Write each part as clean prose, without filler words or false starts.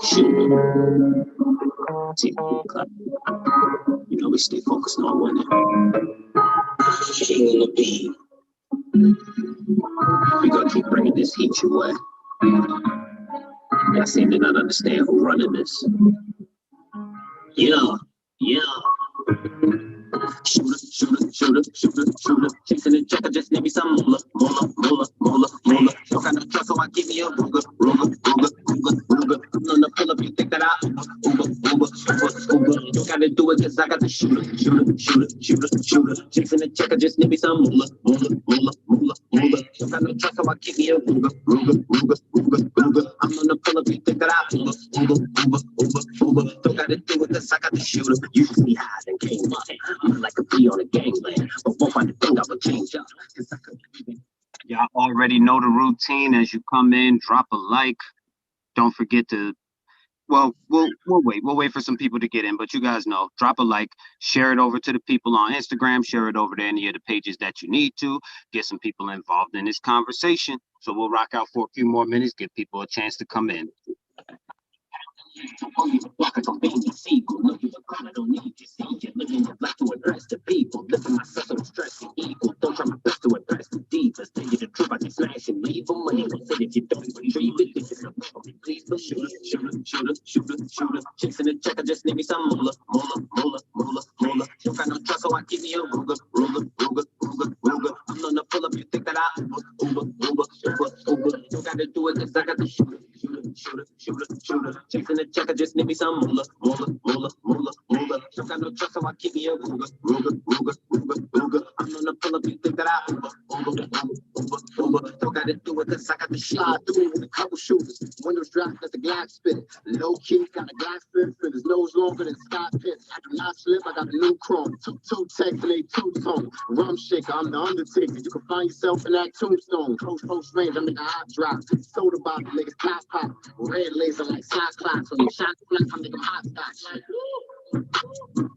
Shoot. Team clap. You know we stay focused on winning. King in the beat. We gonna keep bringing this heat your way. I seem to not understand who running this. Yeah, yeah. Shooter. Chasing the checker, just need me some moolah. Don't got no trust, so I give me a Ruger. I'm on the pull up, you think that I Uber. Don't gotta do it, cause I got the shooter. Chasing the checker, just need me some moolah. Don't got no trust, so I give me a Ruger. I'm on the pull up, you think that I Uber. Don't gotta do it, cause I got the shooter. Usually high and game money. I'm like a bee on a gangland. But won't find the thing I will change up. Y'all already know the routine. As you come in, drop a like. Don't forget to, well, we'll wait for some people to get in, but you guys know, drop a like, share it over to the people on Instagram, share it over to any of the pages that you need to, get some people involved in this conversation. So we'll rock out for a few more minutes, give people a chance to come in. Only the black is obeying sequel. Look at the crowd, I don't need to see you. Living your life to impress the people. Lifting myself so stress and equal. Don't try my best to impress the divas. Tell you the truth, I can smash and leave them. Money don't say that you don't retrieve it. This is a problem, please, but shooter. Chasing the check, I just need me some moolah. Don't got no trust, so I give me a Ruger. I'm on the pull up, you think that I Uber. Don't gotta do it, cause I got the shooter. Chasing the check, I just need me some moolah. Don't got no trust, so I keep me a Ruger. I'm on the pull up, you think that I Uber. Don't gotta do it, cause I got the shit. Slide through with a couple shooters. Windows dropped, got the glass spit. Low key, got a glass fit. Fit his nose longer than Scott Pitt. I do not slip, I got the new chrome. Two text and a two-tone. Rum shaker, I'm the Undertaker. You can find yourself in that tombstone. Close range, I'm in the hot drop. Soda bottle, niggas pop. Red laser like Cyclops. When you shot the flash, I make them hot scotch.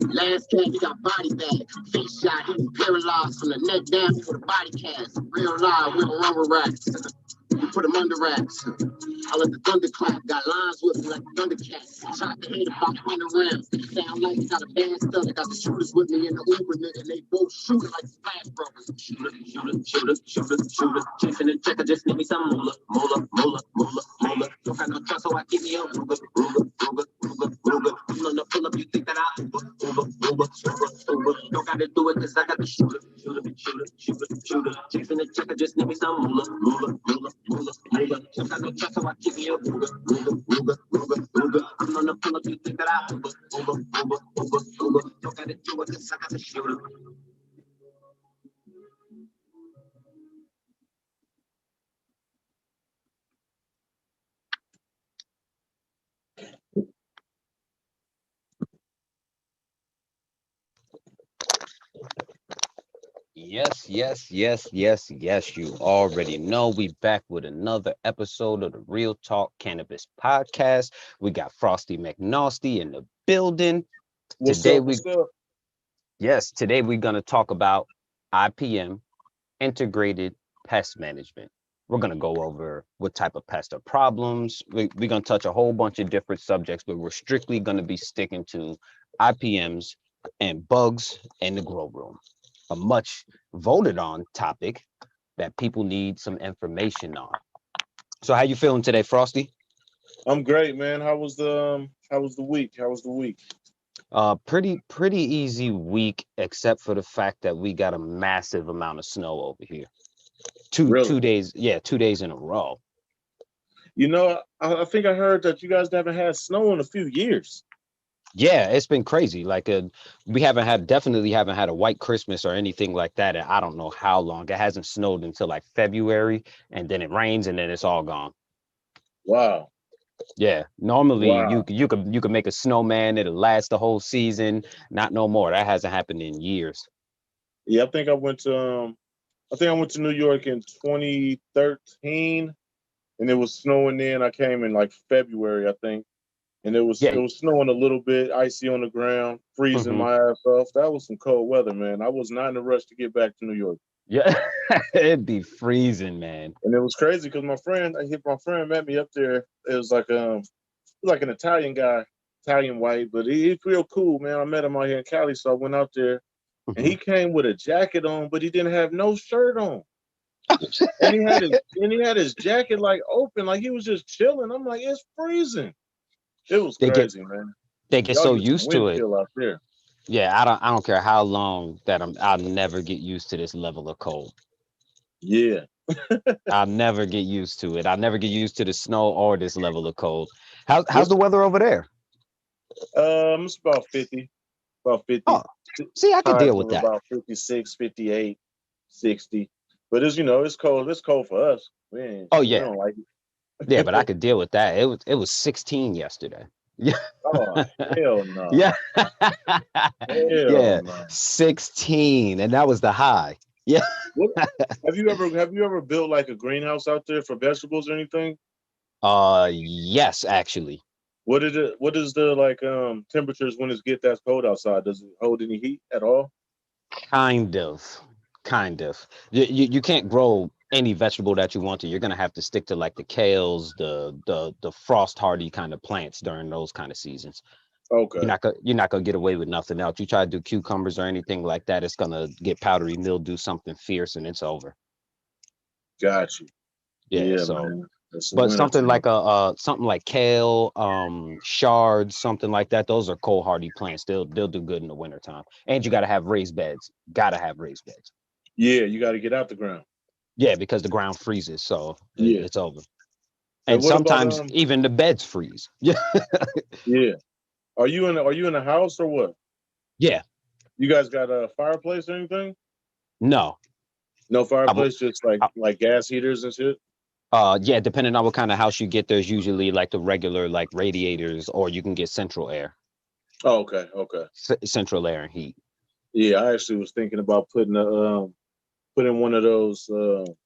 Last cat, he got body bag. Face shot, he was paralyzed from the neck down for the body cast. Real live, we don't run with racks. We put him under racks. I let the thunder clap. Got lines with me like the Thundercats. Shot the head about 20 rounds. Sound like he got a band stuff. I got the shooters with me in the Uber, nigga. And they both shooting like Splash Brothers. Shooter. Chasing the check, I just need me some moolah. Don't got no trust, so I give me a Ruger. I'm on the pull up, you think that I Uber. Don't gotta do it, cause I got the shooter. Chasing the check, I just need me some moolah. Don't got no trust, so I give me a Ruger. I'm on the pull up, you think that I Uber. Don't gotta do it, cause I got the shooter. Yes. You already know we back with another episode of the Real Talk Cannabis Podcast. We got Frosty McNasty in the building. Today we're gonna talk about IPM, Integrated Pest Management. We're gonna go over what type of pest are problems. We're gonna touch a whole bunch of different subjects, but we're strictly gonna be sticking to IPMs and bugs in the grow room. A much voted on topic that people need some information on. So how you feeling today, Frosty? I'm great, man. How was the week? Pretty easy week, except for the fact that we got a massive amount of snow over here. Really? 2 days, 2 days in a row. You know, I think I heard that you guys haven't had snow in a few years. Yeah, it's been crazy. Like we definitely haven't had a white Christmas or anything like that. And I don't know how long. It hasn't snowed until like February, and then it rains, and then it's all gone. Wow. Yeah, normally you could make a snowman. It'll last the whole season. Not no more. That hasn't happened in years. Yeah, I think I went to New York in 2013, and it was snowing then. I came in like February, I think. And it was snowing a little bit, icy on the ground, freezing my ass off. That was some cold weather, man. I was not in a rush to get back to New York. Yeah, it'd be freezing, man. And it was crazy because my friend met me up there. It was like an Italian guy, Italian white, but he's real cool, man. I met him out here in Cali, so I went out there, and Mhm. he came with a jacket on, but he didn't have no shirt on. And he had his jacket like open, like he was just chilling. I'm like, it's freezing. It was They get crazy, man. they get Y'all so get some used to wind it. chill out there. Yeah, I don't care how long that I'll never get used to this level of cold. Yeah. I'll never get used to it. I'll never get used to the snow or this level of cold. How's What's the weather over there? it's about 50, about 50. Oh, see, I could Highs deal with of that. about 56, 58, 60. But it's cold. It's cold for us. Oh We yeah, don't like yeah, but I it. could deal with that. It was 16 yesterday. Yeah. Oh, hell no. Yeah. Hell Yeah, no. 16, and that was the high. Yeah. What have you ever built like a greenhouse out there for vegetables or anything? Yes, actually. What is the like temperatures when it get that cold outside? Does it hold any heat at all? Kind of. Kind of. You can't grow any vegetable that you want to. You're gonna have to stick to like the kales, the frost hardy kind of plants during those kind of seasons. Okay, You're not gonna get away with nothing else. You try to do cucumbers or anything like that, it's gonna get powdery mildew, something fierce, and it's over. got you. Yeah, Yeah, so man. It's the but winter something like time. something like kale, shards, something like that, those are cold hardy plants. They'll do good in the wintertime. And you gotta have raised beds. Gotta have raised beds. Yeah, you got to get out the ground. Yeah, because the ground freezes, so Yeah. it's over. And And what about sometimes even the beds freeze. Yeah. yeah. Are you in a house or what? Yeah. You guys got a fireplace or anything? No. No I, w- fireplace, just like gas heaters and shit. yeah, depending on what kind of house you get, there's usually like the regular like radiators, or you can get central air, Oh, okay, okay. central air and heat. Yeah, I actually was thinking about putting one of those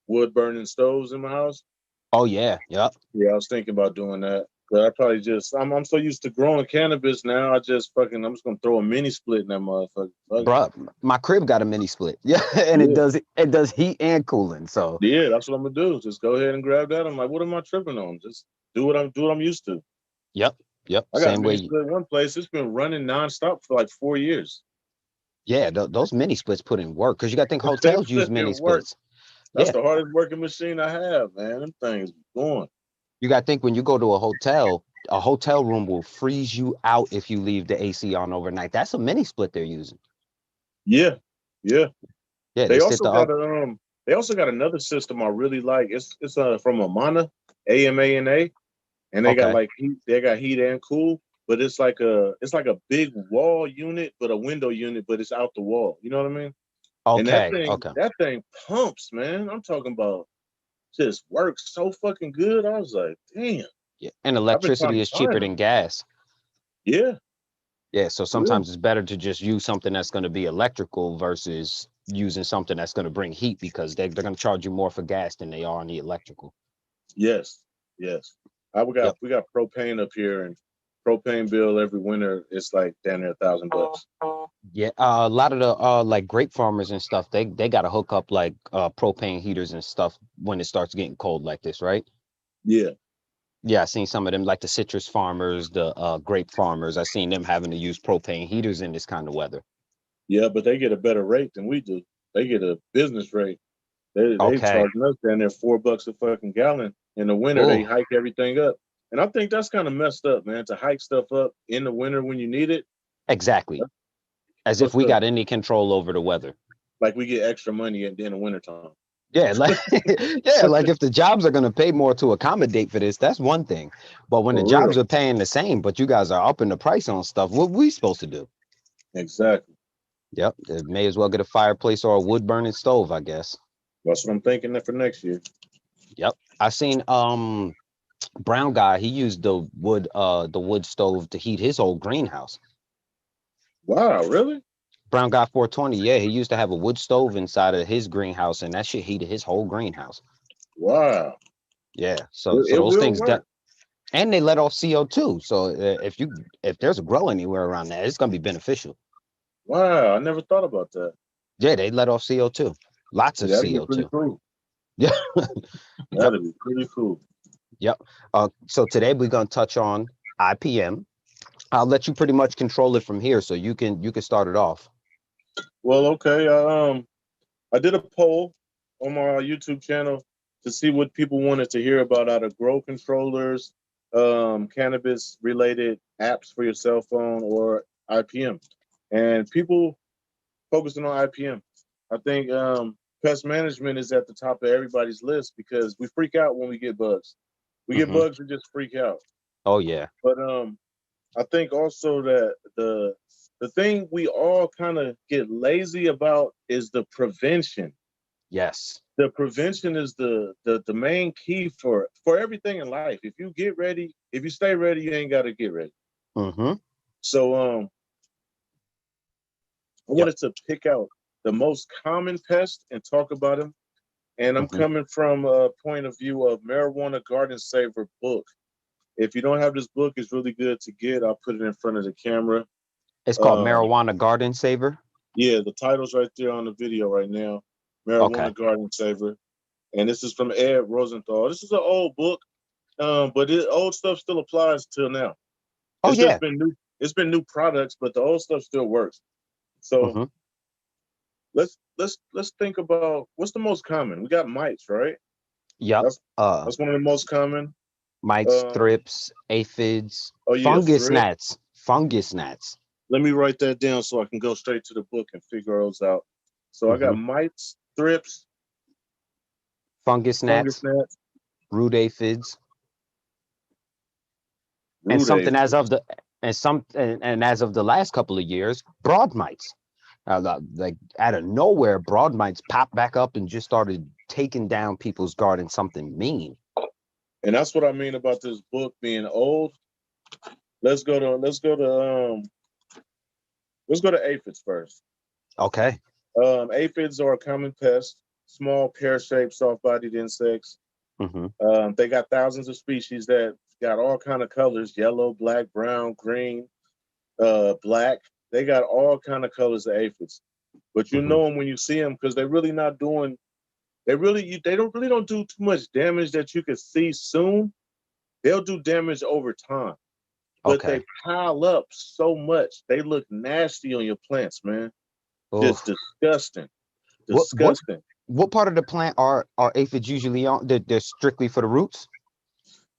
wood burning stoves in my house. Oh yeah, yep. Yeah, I was thinking about doing that. But I probably just I'm so used to growing cannabis now. I'm just gonna throw a mini split in that motherfucker. Fuck it. Bruh, my crib got a mini split. Yeah, and Yeah, it does heat and cooling. So yeah, that's what I'm gonna do. Just go ahead and grab that. I'm like, what am I tripping on? Just do what I'm used to. yep, yep. I got a Same mini way. split in one place. It's been running nonstop for like 4 years. Yeah, those mini splits put in work because you got to think They hotels use put mini in work. splits. That's Yeah, the hardest working machine I have, man. Them things going. you got to think when you go to a hotel room will freeze you out if you leave the AC on overnight. That's a mini split they're using. Yeah, yeah. Yeah, they They sit also the got up. a they also got another system I really like. It's from Amana, AMANA, and Okay, they got heat and cool, but it's like a big wall unit, but a window unit, but it's out the wall. You know what I mean? And okay, okay. that thing pumps, man. I'm talking about just works so fucking good. I was like, damn, Yeah, and I've been trying electricity to is cheaper find them. than gas. Yeah, Yeah, so yeah, sometimes it's better to just use something that's going to be electrical versus using something that's going to bring heat because they're going to charge you more for gas than they are on the electrical. yes, yes. Yep. We got propane up here, and propane bill every winter it's like down there $1,000. Yeah, a lot of the like grape farmers and stuff, they got to hook up like propane heaters and stuff when it starts getting cold like this, right? Yeah, Yeah, I seen some of them like the citrus farmers, the grape farmers. I seen them having to use propane heaters in this kind of weather. yeah, but they get a better rate than we do. They get a business rate. They Okay. charging us down there $4 a fucking gallon. In the winter, they Oh, hike everything up, and I think that's kind of messed up, man. To hike stuff up in the winter when you need it, exactly. that's As if fucked we up. got any control over the weather. Like we get extra money in the wintertime. Yeah, like yeah, like if the jobs are gonna pay more to accommodate for this, that's one thing. But when the For jobs real. are paying the same, but you guys are upping the price on stuff, what we supposed to do? Exactly. Yep, they may as well get a fireplace or a wood burning stove, I guess. That's what I'm thinking for next year. Yep. I seen brown guy, he used the wood stove to heat his old greenhouse. Wow, really? Brown guy 420, yeah, he used to have a wood stove inside of his greenhouse and that shit heated his whole greenhouse. Wow. Yeah, so It those will things work. that and they let off CO2. So if there's a grow anywhere around there, it's gonna be beneficial. Wow, I never thought about that. Yeah, they let off CO2. Lots of That'd be pretty CO2. cool. Yeah. Yep. That'd be pretty cool. Yep. So today we're gonna touch on IPM. I'll let you pretty much control it from here, so you can start it off. Well, okay. I did a poll on my YouTube channel to see what people wanted to hear about out of grow controllers, cannabis related apps for your cell phone, or IPM. And people focusing on IPM. I think pest management is at the top of everybody's list because we freak out when we get bugs. We get bugs, we just freak out. Oh yeah. But I think also that the thing we all kind of get lazy about is the prevention. Yes. The prevention is the main key for everything in life. If you get ready, if you stay ready, you ain't got to get ready. So I wanted to pick out the most common pests and talk about them. And I'm coming from a point of view of Marijuana Garden Saver book. If you don't have this book, it's really good to get. I'll put it in front of the camera. It's called Marijuana Garden Saver. Yeah, the title's right there on the video right now. Marijuana Garden Saver. And this is from Ed Rosenthal. This is an old book, but old stuff still applies till now. Oh, just been new products, but the old stuff still works. So let's think about what's the most common. We got mites, right? Yep. That's one of the most common. Mites, thrips, aphids, fungus gnats. Fungus gnats. Let me write that down so I can go straight to the book and figure those out. So I got mites, thrips, fungus gnats, root aphids, and something as of the as of the last couple of years, broad mites. Like out of nowhere, broad mites popped back up and just started taking down people's garden. Something mean. And that's what I mean about this book being old. Let's go to aphids first. Okay. Aphids are a common pest, small pear-shaped, soft-bodied insects. They got thousands of species that got all kind of colors: yellow, black, brown, green, black. They got all kind of colors of aphids, but you know them when you see them because they're really not doing. They don't do too much damage that you could see soon. They'll do damage over time, but they pile up so much. They look nasty on your plants, man. Just disgusting. Disgusting. What part of the plant are aphids usually on? They're strictly for the roots?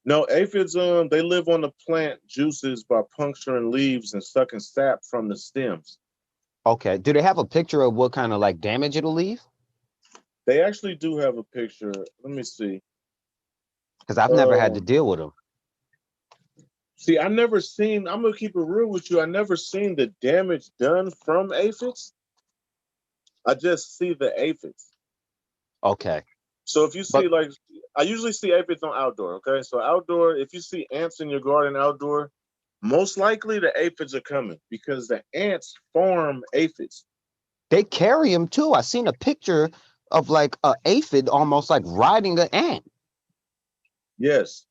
No, aphids, they live on the plant juices by puncturing leaves and sucking sap from the stems. Okay. Do they have a picture of what kind of like damage it'll leave? They actually do have a picture. Let me see. Because I've never had to deal with them. See, I'm going to keep it real with you. I never seen the damage done from aphids. I just see the aphids. Okay. So if you see, I usually see aphids on outdoor, okay? So outdoor, if you see ants in your garden outdoor, most likely the aphids are coming because the ants farm aphids. They carry them too. I seen a picture of like an aphid almost like riding an ant. Yes.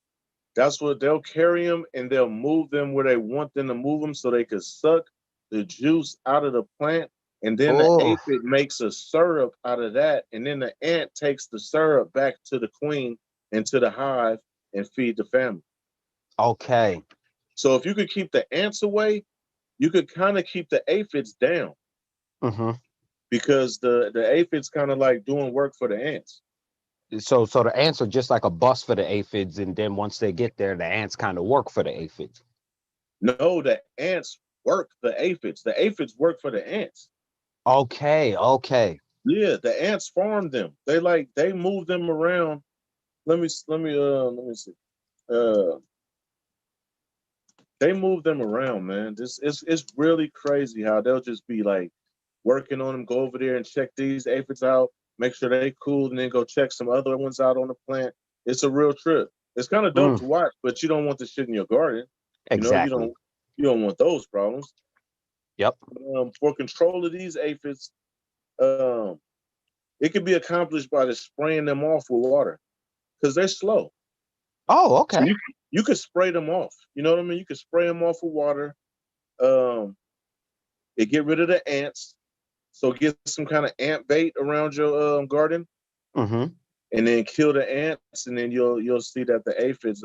That's what they'll carry them, and they'll move them where they want them to move them so they could suck the juice out of the plant. And then the aphid makes a syrup out of that. And then the ant takes the syrup back to the queen and to the hive and feed the family. Okay. So if you could keep the ants away, you could kind of keep the aphids down. Because the aphids kind of like doing work for the ants. So the ants are just like a bus for the aphids. And then once they get there, the ants kind of work for the aphids. No, the ants work the aphids. The aphids work for the ants. Okay. Yeah, the ants farm them. They move them around. Let me see. They move them around, man. It's really crazy how they'll just be like working on them, go over there and check these aphids out, make sure they cool, and then go check some other ones out on the plant. It's a real trip. It's kind of dope to watch, but you don't want the shit in your garden. Exactly. You don't want those problems. Yep. For control of these aphids, it can be accomplished by just spraying them off with water because they're slow. Oh, okay. So you could spray them off. You know what I mean? You could spray them off with water. It get rid of the ants. So get some kind of ant bait around your garden, Mm-hmm. and then kill the ants, and then you'll see that the aphids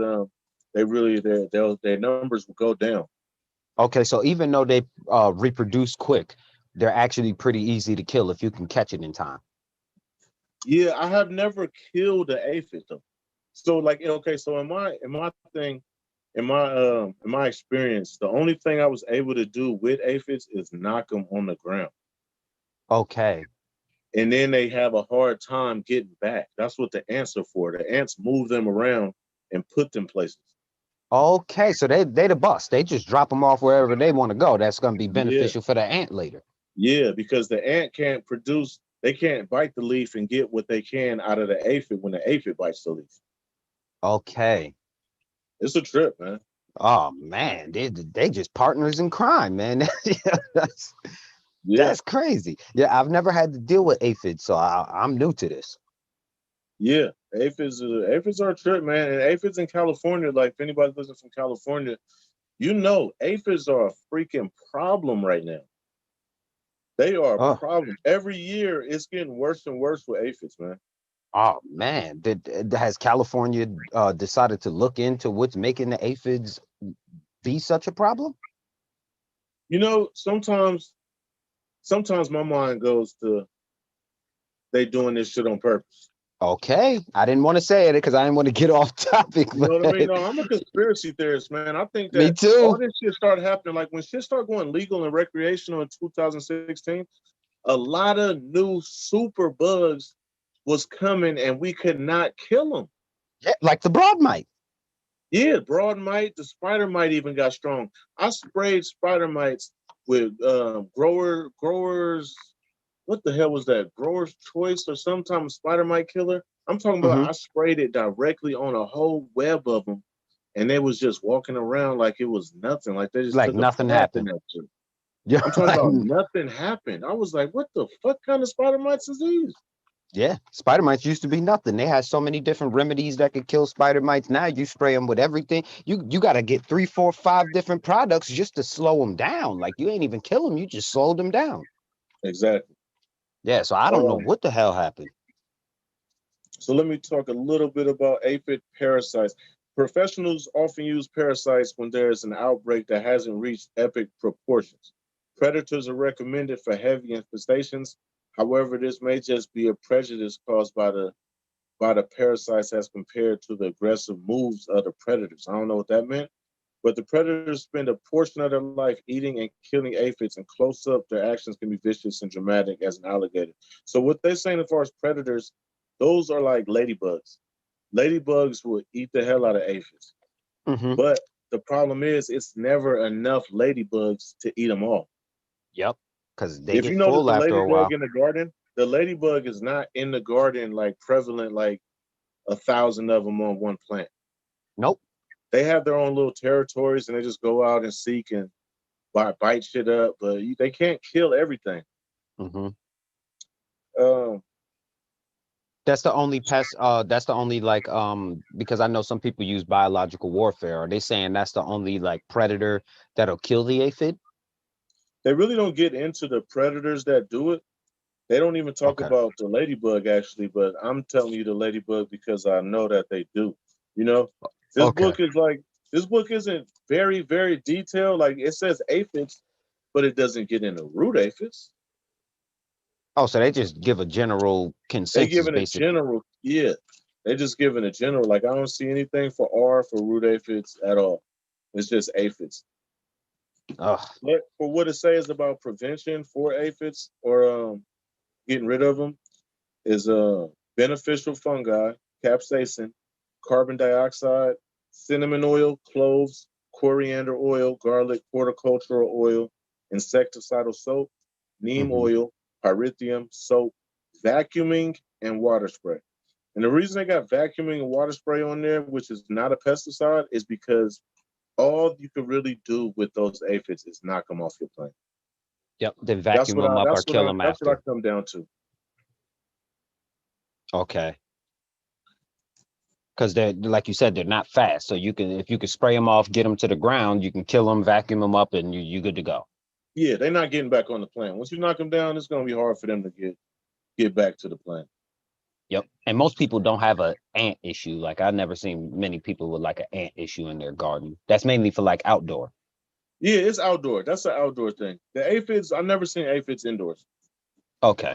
they really their numbers will go down. Okay, so even though they reproduce quick, they're actually pretty easy to kill if you can catch it in time. Yeah, I have never killed an aphid though. So like, okay, so in my experience, the only thing I was able to do with aphids is knock them on the ground. Okay. And then they have a hard time getting back. That's what the ants are for. The ants move them around and put them places. Okay, so they the bus. They just drop them off wherever they want to go. That's going to be Yeah, beneficial for the ant later. yeah, because the ant can't produce, they can't bite the leaf and get what they can out of the aphid when the aphid bites the leaf. Okay. It's a trip, man. Oh man, they just partners in crime, man. that's Yeah, that's crazy. Yeah, I've never had to deal with aphids, so I'm new to this. yeah. Aphids are a trip, man. And aphids in California, like if anybody's listening from California, you know, aphids are a freaking problem right now. They are a Oh, problem. Every year, it's getting worse and worse with aphids, man. oh man, has California decided to look into what's making the aphids be such a problem? You know, sometimes my mind goes to they doing this shit on purpose. Okay, I didn't want to say it because I didn't want to get off topic, You know what I mean? but No, I'm a conspiracy theorist, man. I think me that all too. this shit started happening, like when shit started going legal and recreational in 2016, a lot of new super bugs was coming and we could not kill them. Yeah, like the broad mite. Yeah, broad mite, the spider mite even got strong. I sprayed spider mites with growers. What the hell was that? Grower's Choice or some type of spider mite killer? I'm talking about Hmm. I sprayed it directly on a whole web of them, and they was just walking around like it was nothing. Like they just Like took a nothing bath in happened. that shit. Yeah, I'm talking like, about nothing happened. I was like, what the fuck kind of spider mites is these? yeah, spider mites used to be nothing. They had so many different remedies that could kill spider mites. Now you spray them with everything. You got to get 3, 4, 5 different products just to slow them down. Like you ain't even kill them, you just slow them down. Exactly. Yeah, so I don't know Um, what the hell happened. So let me talk a little bit about aphid parasites. Professionals often use parasites when there is an outbreak that hasn't reached epic proportions. Predators are recommended for heavy infestations. However, this may just be a prejudice caused by the parasites as compared to the aggressive moves of the predators. I don't know what that meant, but the predators spend a portion of their life eating and killing aphids, and close up, their actions can be vicious and dramatic as an alligator. So what they're saying as far as predators, those are like ladybugs. Ladybugs will eat the hell out of aphids, Hmm. but the problem is it's never enough ladybugs to eat them all. Yep, because they If get you notice full the after a ladybug while. in the garden, the ladybug is not in the garden like prevalent like 1,000 of them on one plant. Nope. They have their own little territories and they just go out and seek and bite shit up, but they can't kill everything. Hmm. Um, That's the only pest. That's the only like because I know some people use biological warfare. Are they saying that's the only like predator that'll kill the aphid? they really don't get into the predators that do it. They don't even talk Okay. about the ladybug actually, but I'm telling you the ladybug because I know that they do. You know, this Okay. book is like this book isn't very, very detailed. Like it says aphids, but it doesn't get into root aphids. Oh, so they just give a general They consensus, giving a basically. general, yeah. They just giving a general. Like I don't see anything for R for root aphids at all. It's just aphids. Ugh. But for what it says about prevention for aphids or getting rid of them is beneficial fungi, capsaicin, carbon dioxide, cinnamon oil, cloves, coriander oil, garlic, horticultural oil, insecticidal soap, neem Hmm. oil, pyrithium, soap, vacuuming, and water spray. And the reason they got vacuuming and water spray on there, which is not a pesticide, is because all you can really do with those aphids is knock them off your plant. Yep. Then vacuum them up or kill them That's what I after. come down to. Okay. Because they're like you said, they're not fast. So you can if you can spray them off, get them to the ground, you can kill them, vacuum them up, and you good to go. Yeah, they're not getting back on the plant. Once you knock them down, it's going to be hard for them to get back to the plant. Yep. And most people don't have a ant issue. Like I've never seen many people with like an ant issue in their garden. That's mainly for like outdoor. Yeah, it's outdoor. That's an outdoor thing. The aphids, I've never seen aphids indoors. Okay.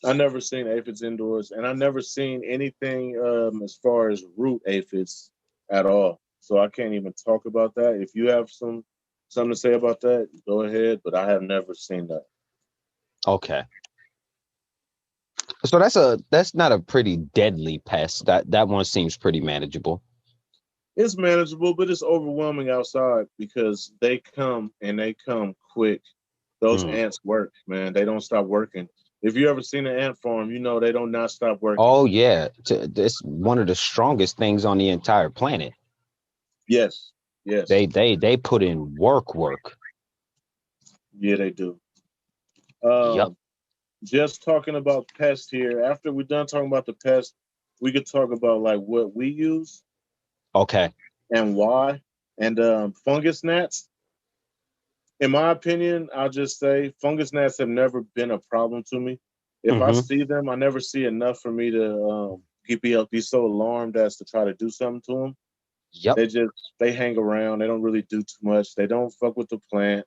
I never seen aphids indoors, and I never seen anything as far as root aphids at all. So I can't even talk about that. If you have something to say about that, go ahead. But I have never seen that. Okay. So that's not a pretty deadly pest. That one seems pretty manageable. It's manageable, but it's overwhelming outside because they come and they come quick. Those ants work, man. They don't stop working. If you ever seen an ant farm, you know they don't not stop working. Oh yeah, it's one of the strongest things on the entire planet. Yes, yes. They put in work. Yeah, they do. Yep. Just talking about pests here. After we're done talking about the pests, we could talk about like what we use. Okay. And why. And fungus gnats. In my opinion, I'll just say fungus gnats have never been a problem to me. If I see them, I never see enough for me to be so alarmed as to try to do something to them. Yep. They hang around. They don't really do too much. They don't fuck with the plant.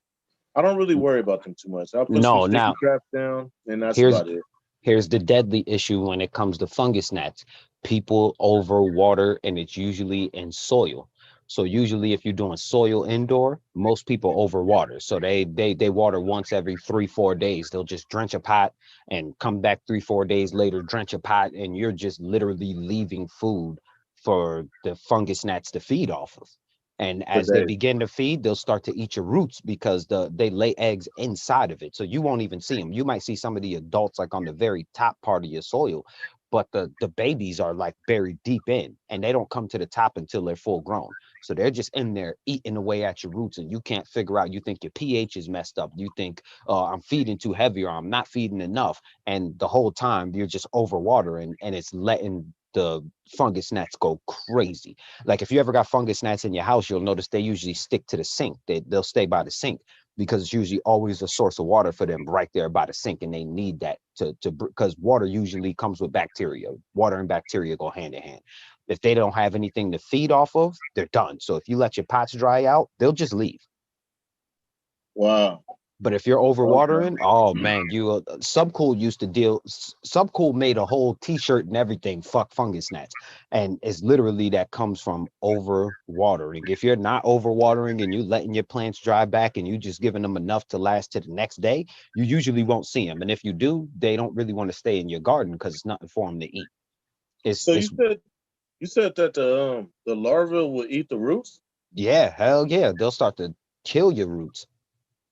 I don't really worry about them too much. I'll put some sticky traps down, and that's about it. Here's the deadly issue when it comes to fungus gnats. People overwater, and it's usually in soil. So usually if you're doing soil indoor, most people overwater. So they water once every 3-4 days. They'll just drench a pot and come back 3-4 days later, drench a pot, and you're just literally leaving food for the fungus gnats to feed off of. And as they begin to feed, they'll start to eat your roots because they lay eggs inside of it. So you won't even see them. You might see some of the adults like on the very top part of your soil, but the babies are like buried deep in, and they don't come to the top until they're full grown. So they're just in there eating away at your roots, and you can't figure out. You think your pH is messed up. You think I'm feeding too heavy or I'm not feeding enough. And the whole time you're just overwatering, and it's letting the fungus gnats go crazy. Like if you ever got fungus gnats in your house, you'll notice they usually stick to the sink. They'll stay by the sink because it's usually always a source of water for them right there by the sink, and they need that to because water usually comes with bacteria. Water and bacteria go hand in hand. If they don't have anything to feed off of, they're done. So if you let your pots dry out, they'll just leave. Wow. But if you're overwatering, oh man, Subcool made a whole t-shirt and everything, fuck fungus gnats. And it's literally that comes from overwatering. If you're not overwatering and you letting your plants dry back and you just giving them enough to last to the next day, you usually won't see them. And if you do, they don't really want to stay in your garden because it's nothing for them to eat. You said that the larvae will eat the roots? Yeah, hell yeah. They'll start to kill your roots.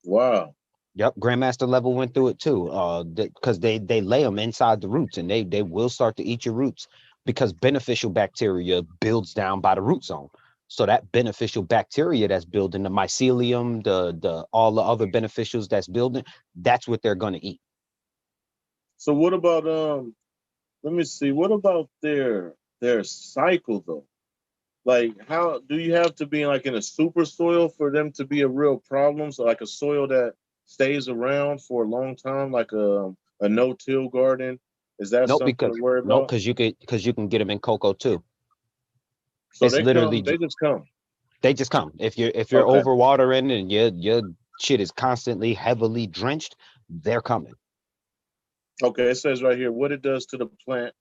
Wow. Yep, Grandmaster level went through it too. Because they lay them inside the roots, and they will start to eat your roots because beneficial bacteria builds down by the root zone. So that beneficial bacteria that's building the mycelium, the all the other beneficials that's building, that's what they're gonna eat. So what about let me see, what about their cycle though? Like how do you have to be like in a super soil for them to be a real problem? So like a soil that stays around for a long time, like a no-till garden. Is that something to worry about? No, because you can get them in cocoa too. So it's literally they just come. They just come. If you're overwatering and your shit is constantly heavily drenched, they're coming. Okay, it says right here what it does to the plant.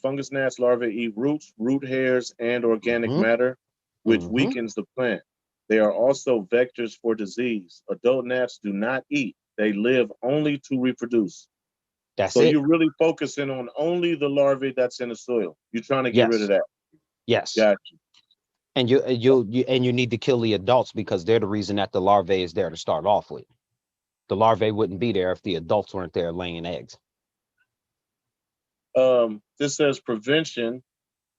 Fungus gnats larvae eat roots, root hairs, and organic matter, which weakens the plant. They are also vectors for disease. Adult gnats do not eat. They live only to reproduce. So you're really focusing on only the larvae that's in the soil. You're trying to get rid of that. Yes. Gotcha. And you need to kill the adults because they're the reason that the larvae is there to start off with. The larvae wouldn't be there if the adults weren't there laying eggs. This says prevention,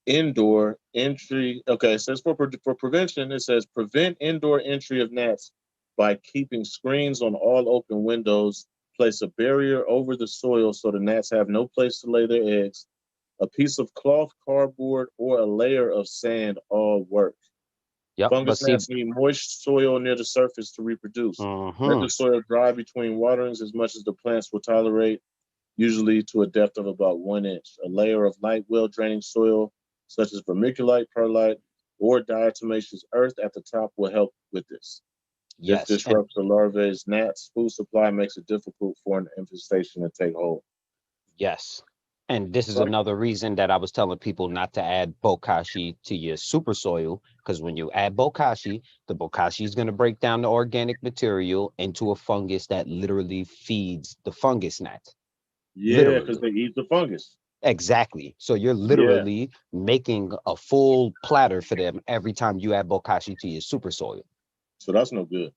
indoor entry. Okay, it says for prevention, it says prevent indoor entry of gnats by keeping screens on all open windows. Place a barrier over the soil so the gnats have no place to lay their eggs. A piece of cloth, cardboard, or a layer of sand all work. Yep. But Fungus see, gnats need moist soil near the surface to reproduce. Let the soil dry between waterings as much as the plants will tolerate, usually to a depth of about 1 inch. A layer of light, well-draining soil, such as vermiculite, perlite, or diatomaceous earth at the top will help with this. This yes. disrupts the larvae's gnats food supply and makes it difficult for an infestation to take hold. Yes. And this is Right. another reason that I was telling people not to add bokashi to your super soil, because when you add bokashi, the bokashi is going to break down the organic material into a fungus that literally feeds the fungus gnat. Yeah, because Literally. they eat the fungus. Exactly. So you're Yeah. literally making a full platter for them every time you add bokashi to your super soil. So that's no good.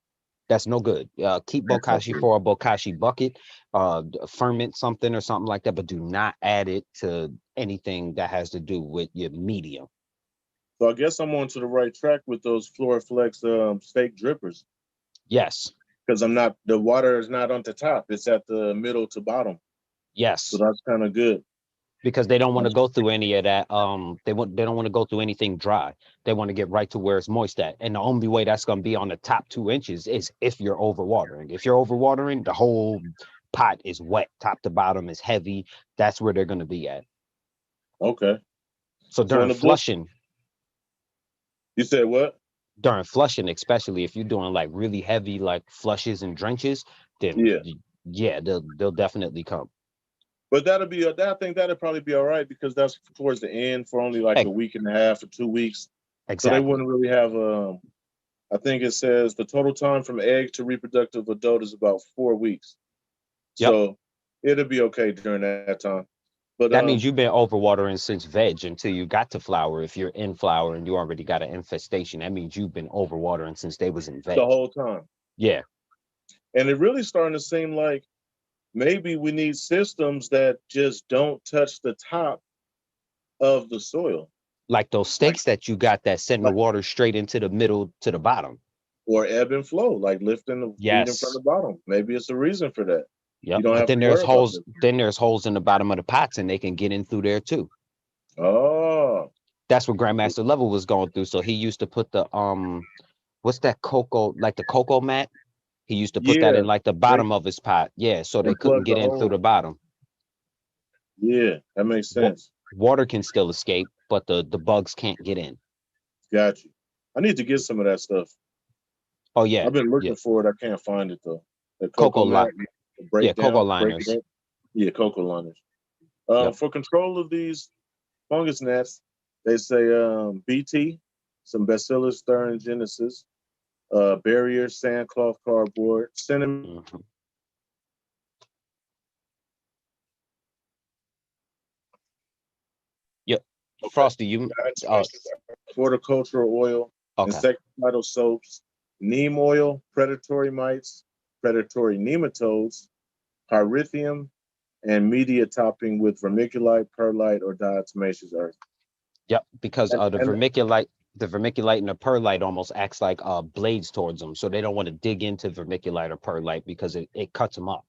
That's no good. Keep That's no bokashi good. for a bokashi bucket, ferment something or something like that, but do not add it to anything that has to do with your medium. So I guess I'm on to the right track with those Floraflex steak drippers. Yes. Because the water is not on the top. It's at the middle to bottom. So Yes. that's kind of good. Because they don't want to go through any of that. They don't want to go through anything dry. They want to get right to where it's moist at. And the only way that's going to be on the top 2 inches is if you're overwatering. If you're overwatering, the whole pot is wet, top to bottom is heavy. That's where they're going to be at. Okay. So So in during the book, flushing, you said what? especially if you're doing like really heavy like flushes and drenches, then Yeah. yeah, they'll definitely come. But I think that'll probably be all right because that's towards the end for only like a week and a half or 2 weeks. So they Exactly. wouldn't really have I think it says the total time from egg to reproductive adult is about 4 weeks. Yep. So it'll be okay during that time. But That means you've been overwatering since veg until you got to flower. If you're in flower and you already got an infestation, that means you've been overwatering since they was in veg. the whole time. Yeah. And it really starting to seem like maybe we need systems that just don't touch the top of the soil. Like those stakes that you got that send the water straight into the middle to the bottom. Or ebb and flow, like lifting the feeding from the bottom. Maybe it's a reason for that. Yep. You don't But have then to there's worry about holes. this. Then there's holes in the bottom of the pots, and they can get in through there too. Oh. That's what Grandmaster Level was going through. So he used to put the what's that cocoa, like the cocoa mat? He used to put that in like the bottom of his pot. Yeah, so they couldn't get in through the bottom. Yeah, that makes sense. Water can still escape, but the bugs can't get in. Got you. I need to get some of that stuff. Oh yeah. I've been looking for it. I can't find it though. The Cocoa mat, break down, cocoa break liners. it up. Yeah, cocoa liners. For control of these fungus gnats, they say BT, some Bacillus thuringiensis, barrier, sandcloth, cardboard, cinnamon. Yep. Frosty, you horticultural oil, insecticidal soaps, neem oil, predatory mites, predatory nematodes, pyrithium, and media topping with vermiculite, perlite, or diatomaceous earth. Yep, because the vermiculite and the perlite almost acts like blades towards them, so they don't want to dig into vermiculite or perlite because it cuts them up.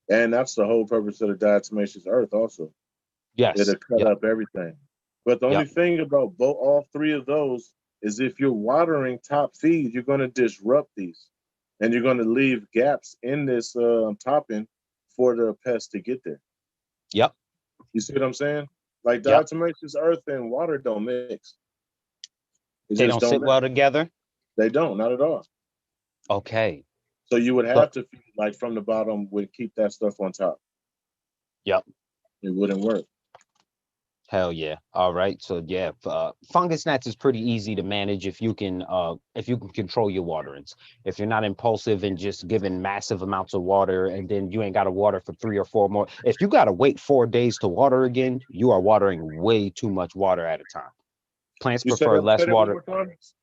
And that's the whole purpose of the diatomaceous earth also. Yes. It'll cut up everything. But the only thing about all three of those is if you're watering top feed, you're going to disrupt these. And you're going to leave gaps in this topping for the pests to get there. Yep. You see what I'm saying? Like diatomaceous earth and water don't mix. They don't sit well together? They don't, not at all. Okay. So you would have to feed like from the bottom would keep that stuff on top. Yep. It wouldn't work. Hell yeah. All right. So yeah, fungus gnats is pretty easy to manage if you can control your waterings. If you're not impulsive and just giving massive amounts of water and then you ain't got to water for 3 or 4 more. If you got to wait 4 days to water again, you are watering way too much water at a time. Plants prefer less water.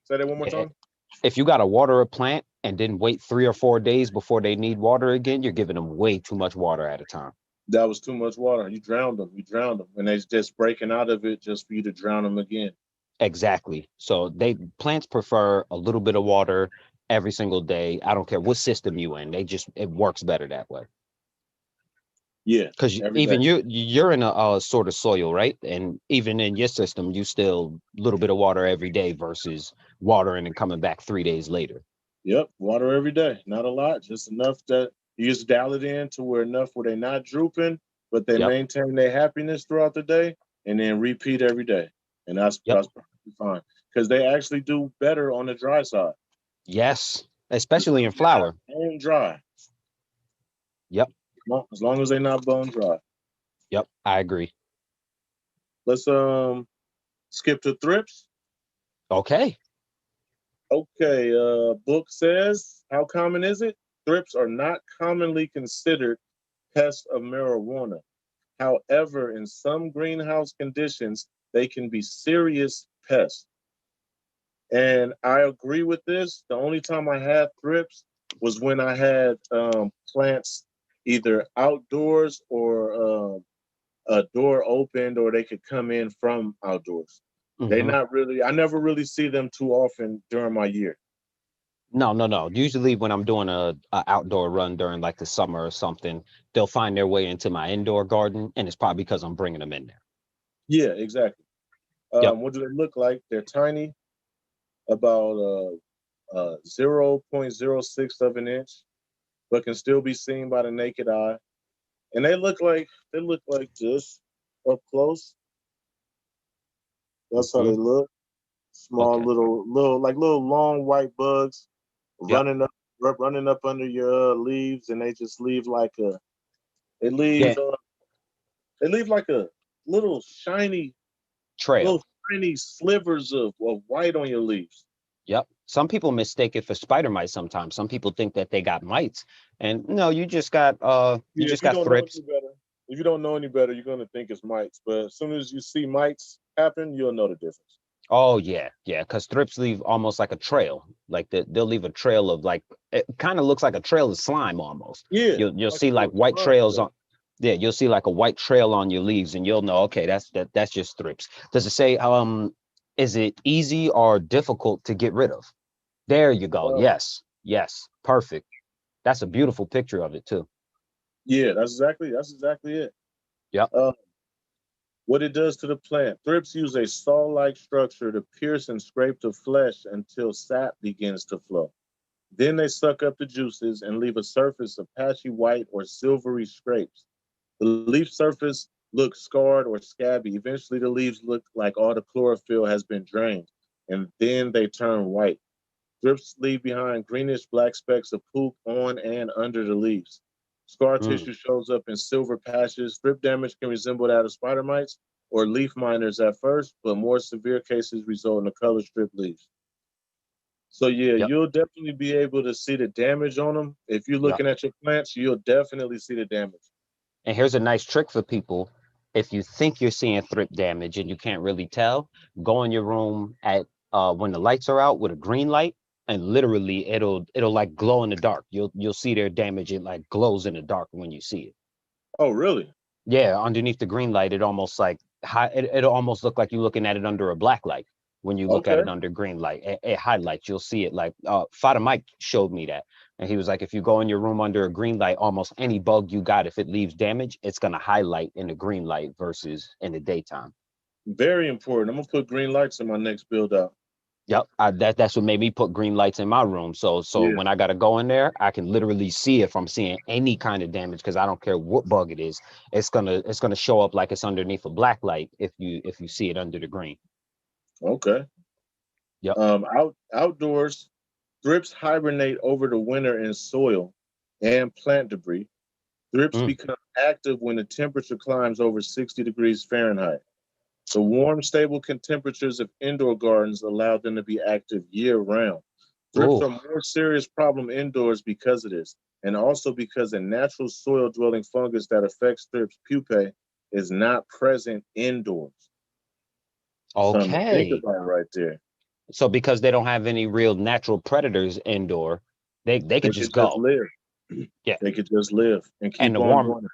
Say that one more time. If you got to water a plant and then wait 3 or 4 days before they need water again, you're giving them way too much water at a time. That was too much water. You drowned them. And they're just breaking out of it just for you to drown them again. Exactly. So plants prefer a little bit of water every single day. I don't care what system you in. It works better that way. Yeah, Because every even day. you're in a sort of soil, right? And even in your system, you still a little bit of water every day versus watering and coming back 3 days later. Yep, water every day. Not a lot, just enough that you just dial it in to where enough where they're not drooping, but they Yep. maintain their happiness throughout the day, and then repeat every day. And that's Yep. perfectly fine because they actually do better on the dry side. Yes. Especially in flower. Bone dry. Yep. As long as they're not bone dry. Yep. I agree. Let's skip to thrips. Okay. Okay, book says, how common is it? Thrips are not commonly considered pests of marijuana. However, in some greenhouse conditions, they can be serious pests. And I agree with this. The only time I had thrips was when I had plants either outdoors or a door opened or they could come in from outdoors. I never really see them too often during my year. No. Usually when I'm doing a outdoor run during like the summer or something, they'll find their way into my indoor garden, and it's probably because I'm bringing them in there. Yeah, exactly. Yep. What do they look like? They're tiny, about 0.06 of an inch, but can still be seen by the naked eye. And they look like this up close. That's how they look. Small Okay. little long white bugs Yep. running up under your leaves, and they just leave like a they leave Yeah. uh, they leave like a little shiny Trail. little tiny slivers of white on your leaves. Yep. Some people mistake it for spider mites sometimes. Some people think that they got mites. And no, you Yeah, just got thrips. if you don't know any better, you're gonna think it's mites. But as soon as you see mites happen, you'll know the difference. Oh yeah, yeah. Because thrips leave almost like a trail. Like they'll leave a trail of like it kind of looks like a trail of slime almost. Yeah, You'll like see a like little white slime trails trail. on yeah, you'll see like a white trail on your leaves and you'll know, okay, that's just thrips. Does it say is it easy or difficult to get rid of? There you go. Uh, Yes. Yes. Perfect. That's a beautiful picture of it too. yeah, that's exactly it. Yep. Uh, what it does to the plant. Thrips use a saw-like structure to pierce and scrape the flesh until sap begins to flow. Then they suck up the juices and leave a surface of patchy white or silvery scrapes. The leaf surface looks scarred or scabby. Eventually, the leaves look like all the chlorophyll has been drained, and then they turn white. Thrips leave behind greenish black specks of poop on and under the leaves. Scar Mm. tissue shows up in silver patches. Thrip damage can resemble that of spider mites or leaf miners at first, but more severe cases result in the color strip leaves. So yeah, Yep. you'll definitely be able to see the damage on them. If you're Yep. looking at your plants, you'll definitely see the damage. And here's a nice trick for people. If you think you're seeing thrip damage and you can't really tell, go in your room at when the lights are out with a green light, and literally it'll like glow in the dark. You'll see their damage. It like glows in the dark when you see it. Oh, really? Yeah, underneath the green light, it almost like it'll almost look like you're looking at it under a black light. When you look at Okay. it under green light, it highlights. You'll see it like Father Mike showed me that, and he was like, if you go in your room under a green light, almost any bug you got, if it leaves damage, it's gonna highlight in the green light versus in the daytime. Very important. I'm gonna put green lights in my next build out. Yep, that's what made me put green lights in my room. So Yeah. when I gotta go in there, I can literally see if I'm seeing any kind of damage because I don't care what bug it is. It's gonna show up like it's underneath a black light if you see it under the green. Okay. Yep. Outdoors, thrips hibernate over the winter in soil and plant debris. Thrips Mm. become active when the temperature climbs over 60 degrees Fahrenheit. The warm, stable temperatures of indoor gardens allow them to be active year round. Thrips Oh, are more serious problem indoors because of this, and also because a natural soil dwelling fungus that affects thrips pupae is not present indoors. Something to think okay. about right there. So because they don't have any real natural predators indoor, they could They could just just go. live. Yeah. They could just live and And keep the on warm going.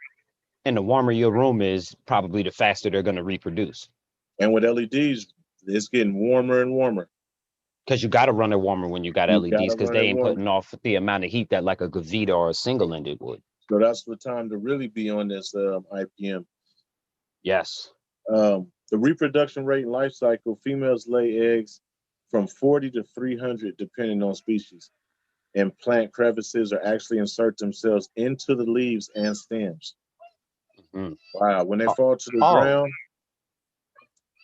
and the warmer your room is, probably the faster they're gonna reproduce. And with LEDs, it's getting warmer and warmer. Because you got to run it warmer when you got You LEDs gotta because run they it ain't warmer. putting off the amount of heat that like a Gavita or a single ended would. So that's the time to really be on this IPM. Yes. The reproduction rate and life cycle, females lay eggs from 40 to 300 depending on species. And plant crevices or actually insert themselves into the leaves and stems. Mm-hmm. Wow. When they fall to the ground,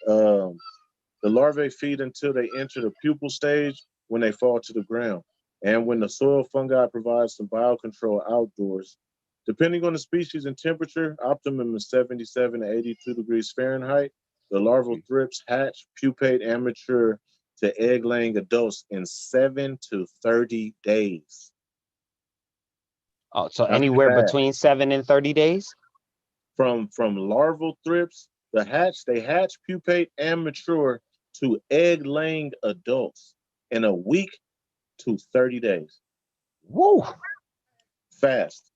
the larvae feed until they enter the pupal stage when they fall to the ground. And when the soil fungi provides some biocontrol outdoors, depending on the species and temperature, optimum is 77 to 82 degrees Fahrenheit. The larval thrips hatch, pupate, and mature to egg-laying adults in 7 to 30 days. Oh, so That's anywhere fast. between 7 and 30 days? From larval thrips, they hatch, pupate, and mature to egg-laying adults in a week to 30 days. Woo! Fast.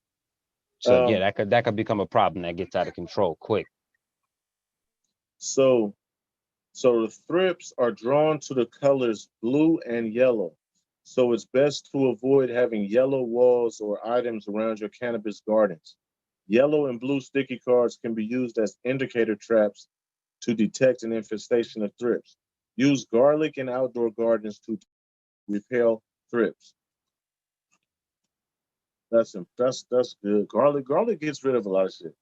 So yeah, that could become a problem that gets out of control quick. So the thrips are drawn to the colors blue and yellow. So it's best to avoid having yellow walls or items around your cannabis gardens. Yellow and blue sticky cards can be used as indicator traps to detect an infestation of thrips. Use garlic in outdoor gardens to repel thrips. That's good. Garlic gets rid of a lot of shit.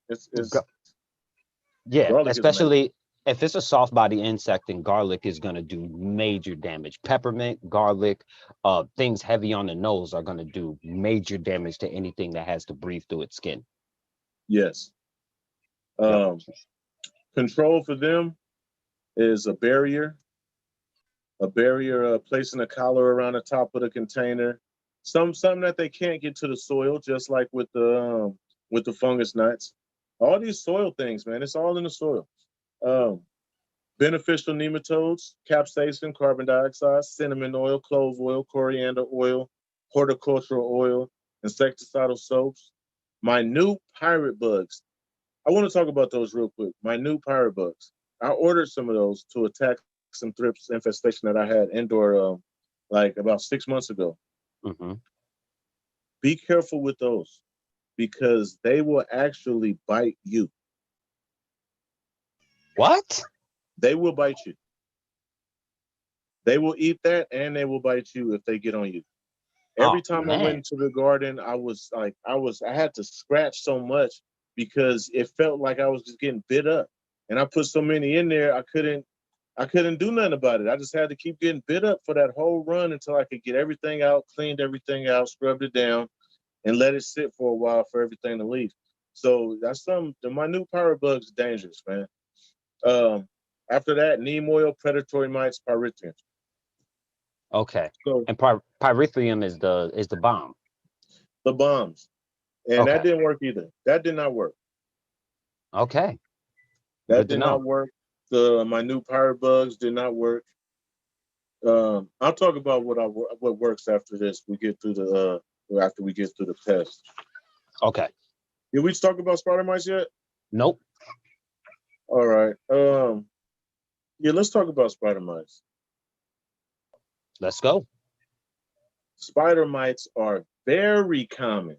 Yeah, garlic especially if it's a soft body insect, then garlic is going to do major damage. Peppermint, garlic, things heavy on the nose are going to do major damage to anything that has to breathe through its skin. Yes. Control for them is a barrier, placing a collar around the top of the container, something that they can't get to the soil, just like with the fungus gnats. All these soil things, man, it's all in the soil. Beneficial nematodes, capsaicin, carbon dioxide, cinnamon oil, clove oil, coriander oil, horticultural oil, insecticidal soaps, minute pirate bugs. I want to talk about those real quick. Minute pirate bugs. I ordered some of those to attack some thrips infestation that I had indoor like about 6 months ago. Mm-hmm. Be careful with those because they will actually bite you. What? They will bite you. They will eat that and they will bite you if they get on you. Every time I went into the garden, I had to scratch so much because it felt like I was just getting bit up. And I put so many in there, I couldn't do nothing about it. I just had to keep getting bit up for that whole run until I could get everything out, cleaned everything out, scrubbed it down, and let it sit for a while for everything to leave. So that's the minute pirate bugs are dangerous, man. After that, neem oil, predatory mites, pyrethrum. Okay. So, and pyrethrum is the bomb. The bombs. And that didn't work either. That did not work. Okay. That did not work. The minute pirate bugs did not work. I'll talk about what works after this. After we get through the test. Okay. Did we talk about spider mites yet? Nope. All right. Yeah, let's talk about spider mites. Let's go. Spider mites are very common.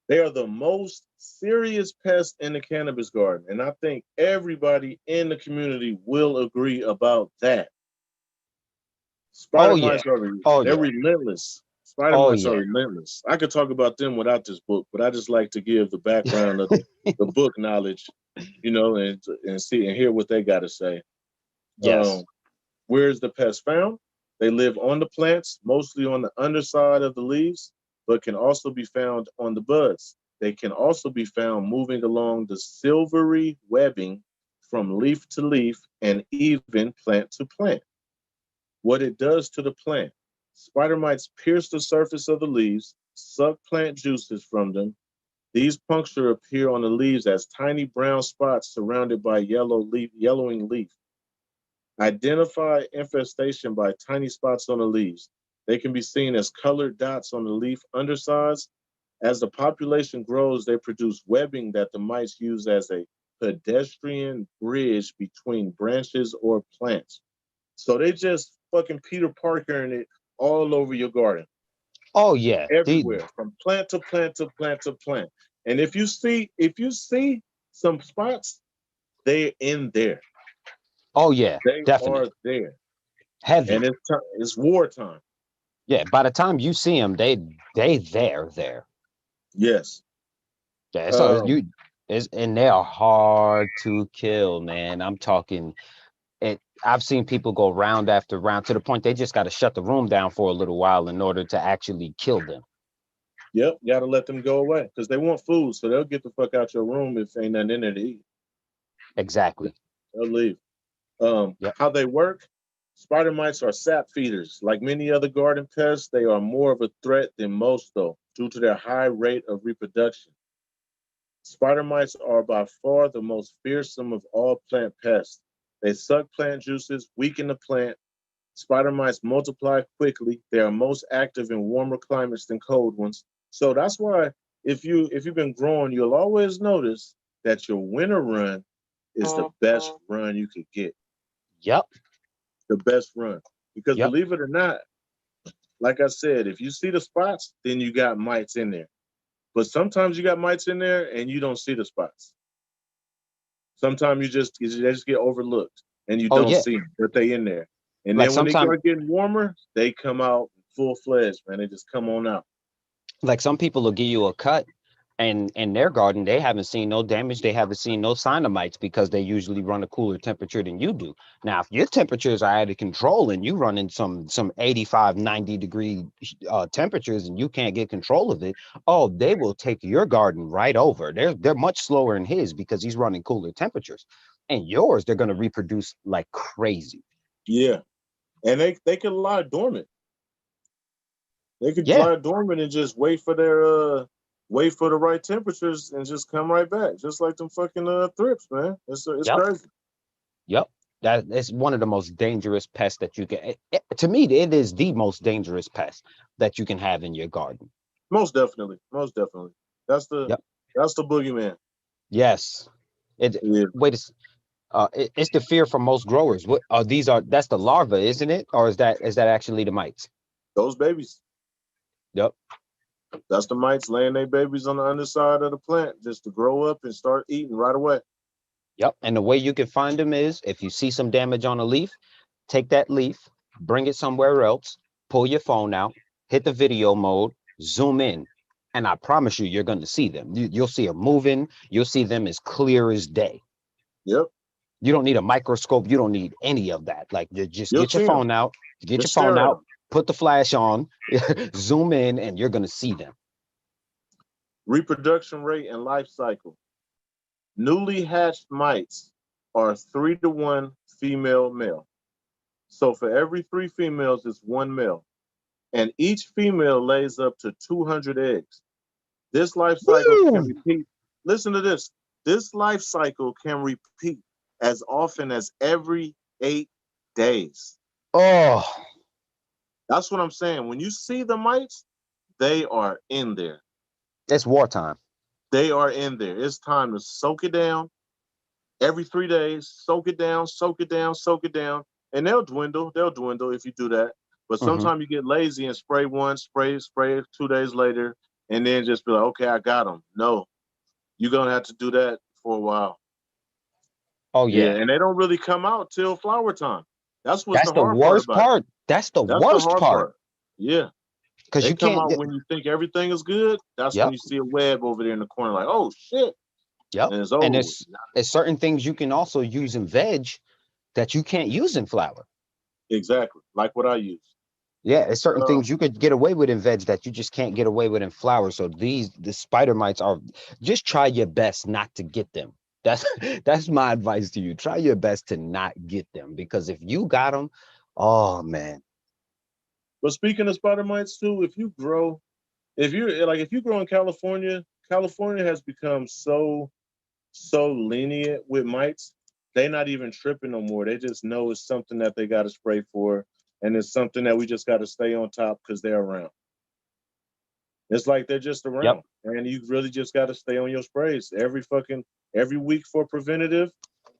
They are the most serious pest in the cannabis garden, and I think everybody in the community will agree about that. Spider mites are relentless. Spider mites are relentless. I could talk about them without this book, but I just like to give the background of the book knowledge, and see and hear what they got to say. Yes. Where is the pest found? They live on the plants, mostly on the underside of the leaves, but can also be found on the buds. They can also be found moving along the silvery webbing from leaf to leaf and even plant to plant. What it does to the plant. Spider mites pierce the surface of the leaves, suck plant juices from them. These punctures appear on the leaves as tiny brown spots surrounded by yellowing leaf. Identify infestation by tiny spots on the leaves. They can be seen as colored dots on the leaf undersides. As the population grows, they produce webbing that the mites use as a pedestrian bridge between branches or plants. So they just fucking Peter Parker in it all over your garden. Oh yeah. everywhere, from plant to plant to plant to plant. And if you see some spots, they're in there. Oh yeah, They definitely. are there, Heavy. and it's wartime. Yeah, by the time you see them, they there. Yes. Yeah, so Um. you is and they are hard to kill, man. I'm talking it. I've seen people go round after round to the point they just got to shut the room down for a little while in order to actually kill them. Yep. Got to let them go away because they want food, so they'll get the fuck out your room if ain't nothing in there to eat. Exactly. They'll leave. Yep. How they work? Spider mites are sap feeders. Like many other garden pests, they are more of a threat than most, though, due to their high rate of reproduction. Spider mites are by far the most fearsome of all plant pests. They suck plant juices, weaken the plant. Spider mites multiply quickly. They are most active in warmer climates than cold ones. So that's why if you've been growing, you'll always notice that your winter run is the best run you could get. Yep. The best run. Because Yep. believe it or not, like I said, if you see the spots, then you got mites in there. But sometimes you got mites in there and you don't see the spots. Sometimes they just get overlooked and you Oh don't yeah. see them, but they in there. And Like then when they sometimes start getting warmer, they come out full fledged, man. They just come on out. like some people will give you a cut and in their garden they haven't seen no damage, they haven't seen no sign of mites because they usually run a cooler temperature than you do. Now if your temperatures are out of control and you run in some 85, 90 degree temperatures and you can't get control of it, oh, they will take your garden right over. They're much slower in his because he's running cooler temperatures, and yours they're going to reproduce like crazy. Yeah. And they can lie dormant. They could Yeah. lie dormant and just wait for the right temperatures and just come right back. Just like them fucking thrips, man. It's Yep. crazy. Yep. That is one of the most dangerous pests that you can. To me, it is the most dangerous pest that you can have in your garden. Most definitely. Most definitely. That's the Yep. that's the boogeyman. Yes. It. Yeah. Wait. It's the fear for most growers. What are these? That's the larva, isn't it? Or is that actually the mites? Those babies. Yep. That's the mites laying their babies on the underside of the plant just to grow up and start eating right away. Yep. And the way you can find them is if you see some damage on a leaf, take that leaf, bring it somewhere else, pull your phone out, hit the video mode, zoom in, and I promise you, you're going to see them. You'll see them moving. You'll see them as clear as day. Yep. You don't need a microscope. You don't need any of that. Like, just You'll get your see them. phone out, Just stare at them. put the flash on, zoom in, and you're going to see them. Reproduction rate and life cycle. Newly hatched mites are 3-to-1 female male. So for every 3 females, it's 1 male. And each female lays up to 200 eggs. This life cycle can Woo! repeat. Listen to this. This life cycle can repeat as often as every 8 days. Oh, That's what I'm saying. When you see the mites, they are in there. it's wartime. They are in there. It's time to soak it down every 3 days. Soak it down, soak it down, soak it down. And they'll dwindle. They'll dwindle if you do that. But Hmm. sometimes you get lazy and spray one, spray 2 days later, and then just be like, okay, I got them. No, you're going to have to do that for a while. Oh, Yeah, yeah. and they don't really come out till flower time. That's what's That's the the hard part worst about it. part. That's the That's the worst hard part. part. Yeah. Because They you come can't out get. when you think everything is good. That's when Yep. you see a web over there in the corner, like, oh shit. Yep. And it's And over with. there's certain things you can also use in veg that you can't use in flour. Exactly. Like what I use. Yeah, it's certain Uh, things you could get away with in veg that you just can't get away with in flour. So the spider mites are just try your best not to get them. That's that's my advice to you. Try your best to not get them because if you got them, oh man. but speaking of spider mites too, if you grow in California, California has become so lenient with mites. They're not even tripping no more. They just know it's something that they got to spray for, and it's something that we just got to stay on top because they're around. It's like they're just Yep. around, and you really just got to stay on your sprays every week for preventative.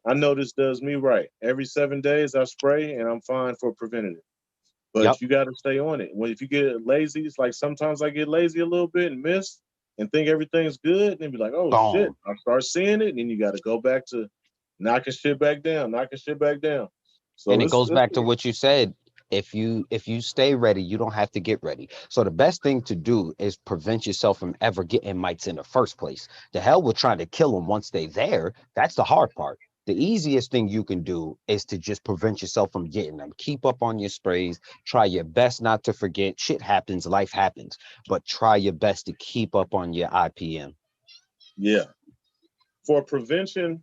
I know this does me right. Every 7 days I spray, and I'm fine for preventative. But you got to stay on it. If you get lazy, it's like sometimes I get lazy a little bit and miss and think everything's good, and then be like, oh shit, Boom. I start seeing it, and then you got to go back to knocking shit back down. So And it goes back to what you said. If you stay ready, you don't have to get ready. So the best thing to do is prevent yourself from ever getting mites in the first place. The hell with trying to kill them once they're there. That's the hard part. The easiest thing you can do is to just prevent yourself from getting them. Keep up on your sprays. Try your best not to forget. Shit happens, life happens, but try your best to keep up on your IPM. Yeah. For prevention,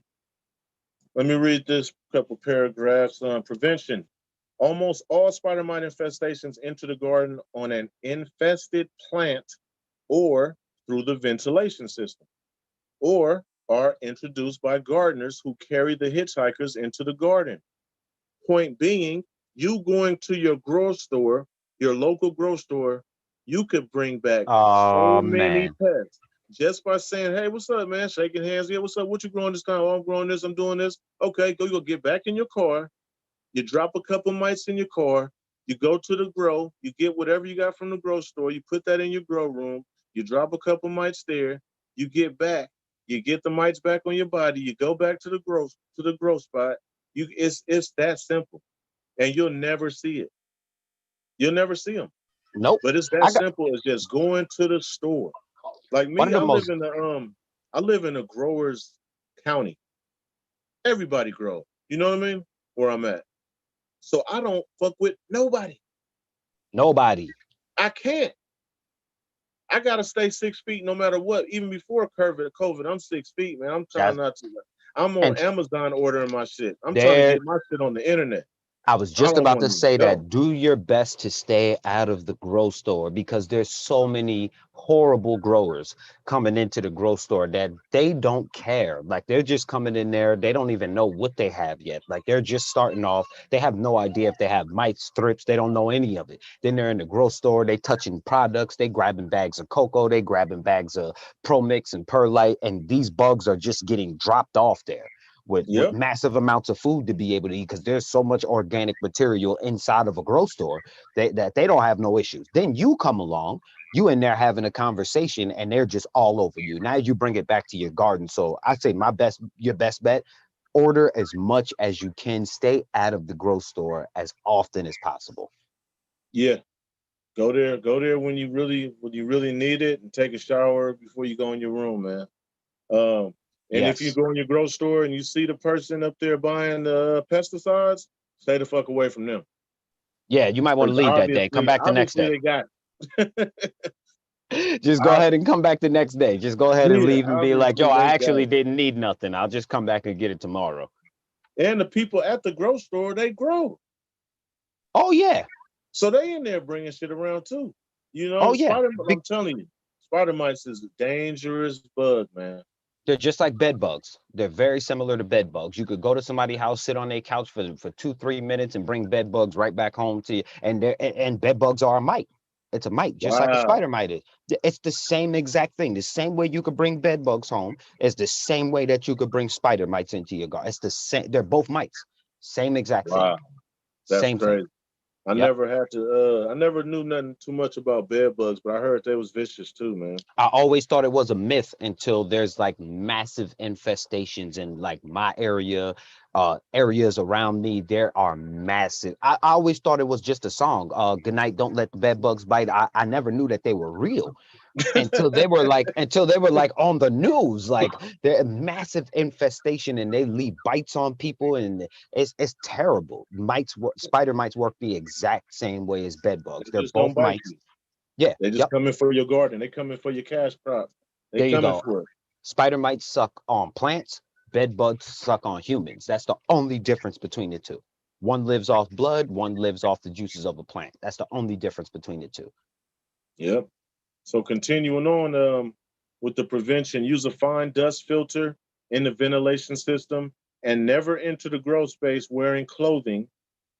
let me read this couple paragraphs on prevention. Almost all spider mite infestations enter the garden on an infested plant or through the ventilation system, or are introduced by gardeners who carry the hitchhikers into the garden. Point being, you going to your grocery store, your local grocery store, you could bring back so many pests just by saying, hey, what's up, man? Shaking hands. Yeah, what's up? What you growing this time? Oh, I'm growing this. I'm doing this. Okay, go get back in your car. You drop a couple mites in your car. You go to the grow. You get whatever you got from the grocery store. You put that in your grow room. You drop a couple mites there. You get back. You get the mites back on your body. You go back to the grow spot. It's that simple, and you'll never see it. You'll never see them. Nope. But it's that simple as just going to the store. Like me, I live in a growers county. Everybody grow. You know what I mean? Where I'm at. So I don't fuck with nobody. I can't. I gotta stay 6 feet no matter what. Even before COVID, I'm 6 feet, man. I'm trying not to. I'm on Amazon ordering my shit. I'm trying to get my shit on the internet. I was just about to say that. Do your best to stay out of the grow store, because there's so many horrible growers coming into the grow store that they don't care. Like, they're just coming in there. They don't even know what they have yet. Like, they're just starting off. They have no idea if they have mites, thrips. They don't know any of it. Then they're in the grow store. They touching products. They grabbing bags of cocoa. They grabbing bags of Pro Mix and Perlite. And these bugs are just getting dropped off there. With massive amounts of food to be able to eat, because there's so much organic material inside of a grow store that they don't have no issues. Then you come along, you in there having a conversation, and they're just all over you. Now you bring it back to your garden. So I say your best bet, order as much as you can. Stay out of the grow store as often as possible. Yeah. Go there when you really need it, and take a shower before you go in your room, man. And if you go in your grocery store and you see the person up there buying the pesticides, stay the fuck away from them. Yeah, you might want to leave that day. Come back the next day. They got Just go ahead and come back the next day. Just go ahead and leave and be like, yo, I actually didn't need nothing. I'll just come back and get it tomorrow. And the people at the grocery store, they grow. Oh, yeah. So they in there bringing shit around too. You know, oh, yeah. I'm telling you, spider mites is a dangerous bug, man. They're just like bed bugs. They're very similar to bed bugs. You could go to somebody's house, sit on their couch for 2-3 minutes, and bring bed bugs right back home to you. And bed bugs are a mite. It's a mite, just like a spider mite is. It's the same exact thing. The same way you could bring bed bugs home is the same way that you could bring spider mites into your garden. It's the same. They're both mites. Same exact thing. That's same crazy. thing. I never knew nothing too much about bed bugs, but I heard they was vicious too, man. I always thought it was a myth until there's like massive infestations in like my area, areas around me. There are massive. I always thought it was just a song. Good night, don't let the bed bugs bite. I never knew that they were real. until they were like on the news, like they're a massive infestation and they leave bites on people, and it's terrible. Spider mites work the exact same way as bed bugs. They're both mites. Yeah, they just come in for your garden. They come in for your cash crop. There you go. Spider mites suck on plants. Bed bugs suck on humans. That's the only difference between the two. One lives off blood. One lives off the juices of a plant. That's the only difference between the two. Yep. So continuing on with the prevention, use a fine dust filter in the ventilation system, and never enter the grow space wearing clothing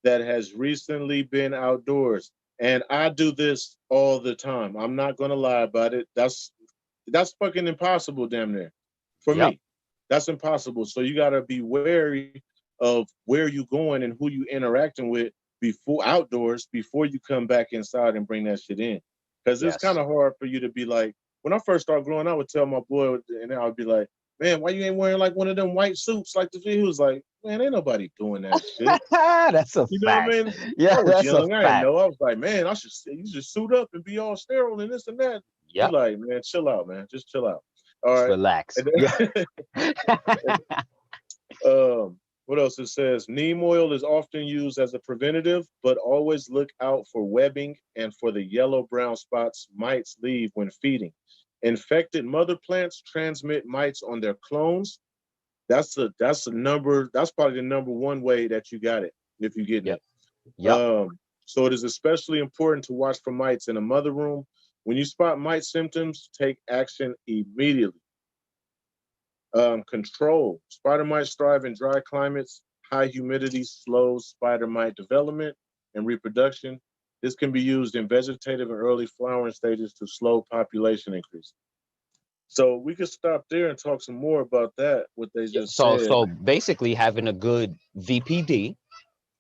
that has recently been outdoors. And I do this all the time. I'm not going to lie about it. That's fucking impossible, damn near. For me, that's impossible. So you got to be wary of where you're going and who you interacting with, before outdoors before you come back inside and bring that shit in. Because it's kind of hard for you to be like, when I first started growing, I would tell my boy, and I would be like, man, why you ain't wearing like one of them white suits like the He was like, man, ain't nobody doing that shit. That's a You know fact. what I mean? Yeah, I was that's young. a I fact. didn't know. I was like, man, you should suit up and be all sterile and this and that. Yeah. Like, man, chill out, man. Just chill out. All Just right. relax. What else? It says neem oil is often used as a preventative, but always look out for webbing and for the yellow-brown spots mites leave when feeding. Infected mother plants transmit mites on their clones. That's probably the number one way that you got it if you get it. So it is especially important to watch for mites in a mother room. When you spot mite symptoms, take action immediately. Control. Spider mites thrive in dry climates. High humidity slows spider mite development and reproduction. This can be used in vegetative and early flowering stages to slow population increase. So we could stop there and talk some more about that, what they just said. So basically having a good VPD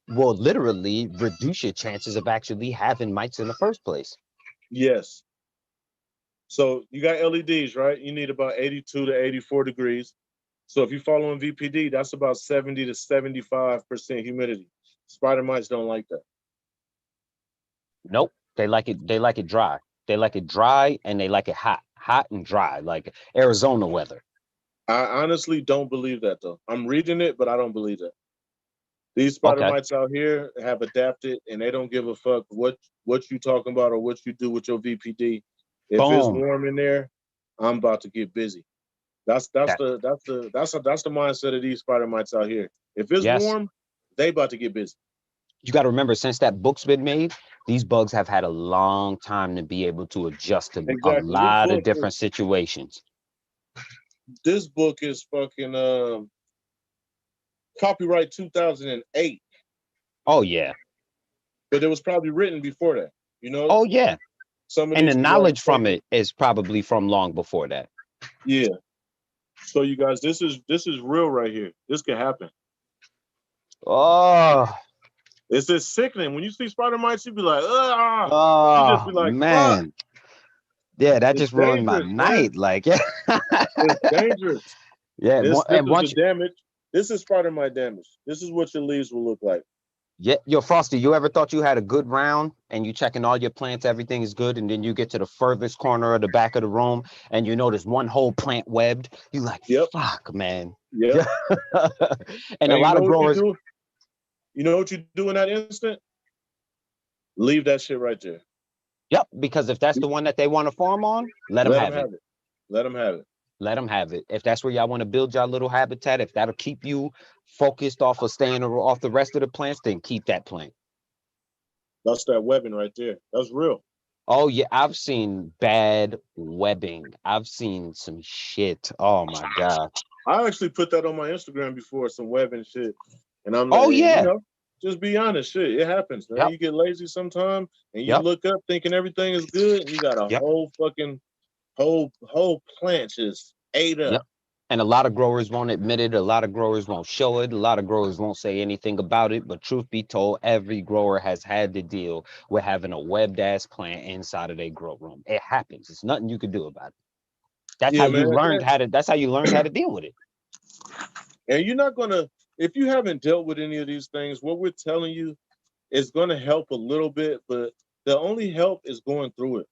will literally reduce your chances of actually having mites in the first place. Yes. So you got LEDs, right? You need about 82 to 84 degrees. So if you follow in VPD, that's about 70 to 75% humidity. Spider mites don't like that. Nope. They like it dry. They like it dry and they like it hot and dry, like Arizona weather. I honestly don't believe that though. I'm reading it, but I don't believe that. These spider mites out here have adapted and they don't give a fuck what you talking about or what you do with your VPD. If it's warm in there, I'm about to get busy. That's the mindset of these spider mites out here. If it's warm, they about to get busy. You got to remember, since that book's been made, these bugs have had a long time to be able to adjust to a lot of different situations. This book is fucking copyright 2008. Oh yeah. But it was probably written before that, you know? Oh yeah. And the knowledge from it is probably from long before that. Yeah. So you guys, this is real right here. This can happen. Oh. It's just sickening. When you see spider mites, you be like, oh, you just be like, man. Fuck. Yeah, that just ruined my night. Man. Like, yeah. It's dangerous. Yeah, this is the damage. This is spider mite damage. This is what your leaves will look like. Yeah, yo, Frosty, you ever thought you had a good round and you checking all your plants, everything is good, and then you get to the furthest corner of the back of the room and you notice one whole plant webbed? You like, fuck, man. Yeah. And a lot of growers. You know what you do in that instant? Leave that shit right there. Yep, because if that's the one that they want to farm on, let them have it. Let them have it. Let them have it. If that's where y'all want to build y'all little habitat, if that'll keep you focused off of staying off the rest of the plants, then keep that plant. That's that webbing right there. That's real. Oh yeah, I've seen bad webbing. I've seen some shit. Oh my God. I actually put that on my Instagram before, some webbing shit. And I'm like, you know, just be honest, shit. It happens, man. You get lazy sometime and you look up thinking everything is good, and you got a whole fucking whole plant just ate up. And a lot of growers won't admit it. A lot of growers won't show it. A lot of growers won't say anything about it. But truth be told, every grower has had to deal with having a webbed ass plant inside of their grow room. It happens. It's nothing you can do about it. That's how you learned how to. That's how you learned how to deal with it. And you're not gonna, if you haven't dealt with any of these things, what we're telling you is gonna help a little bit, but the only help is going through it.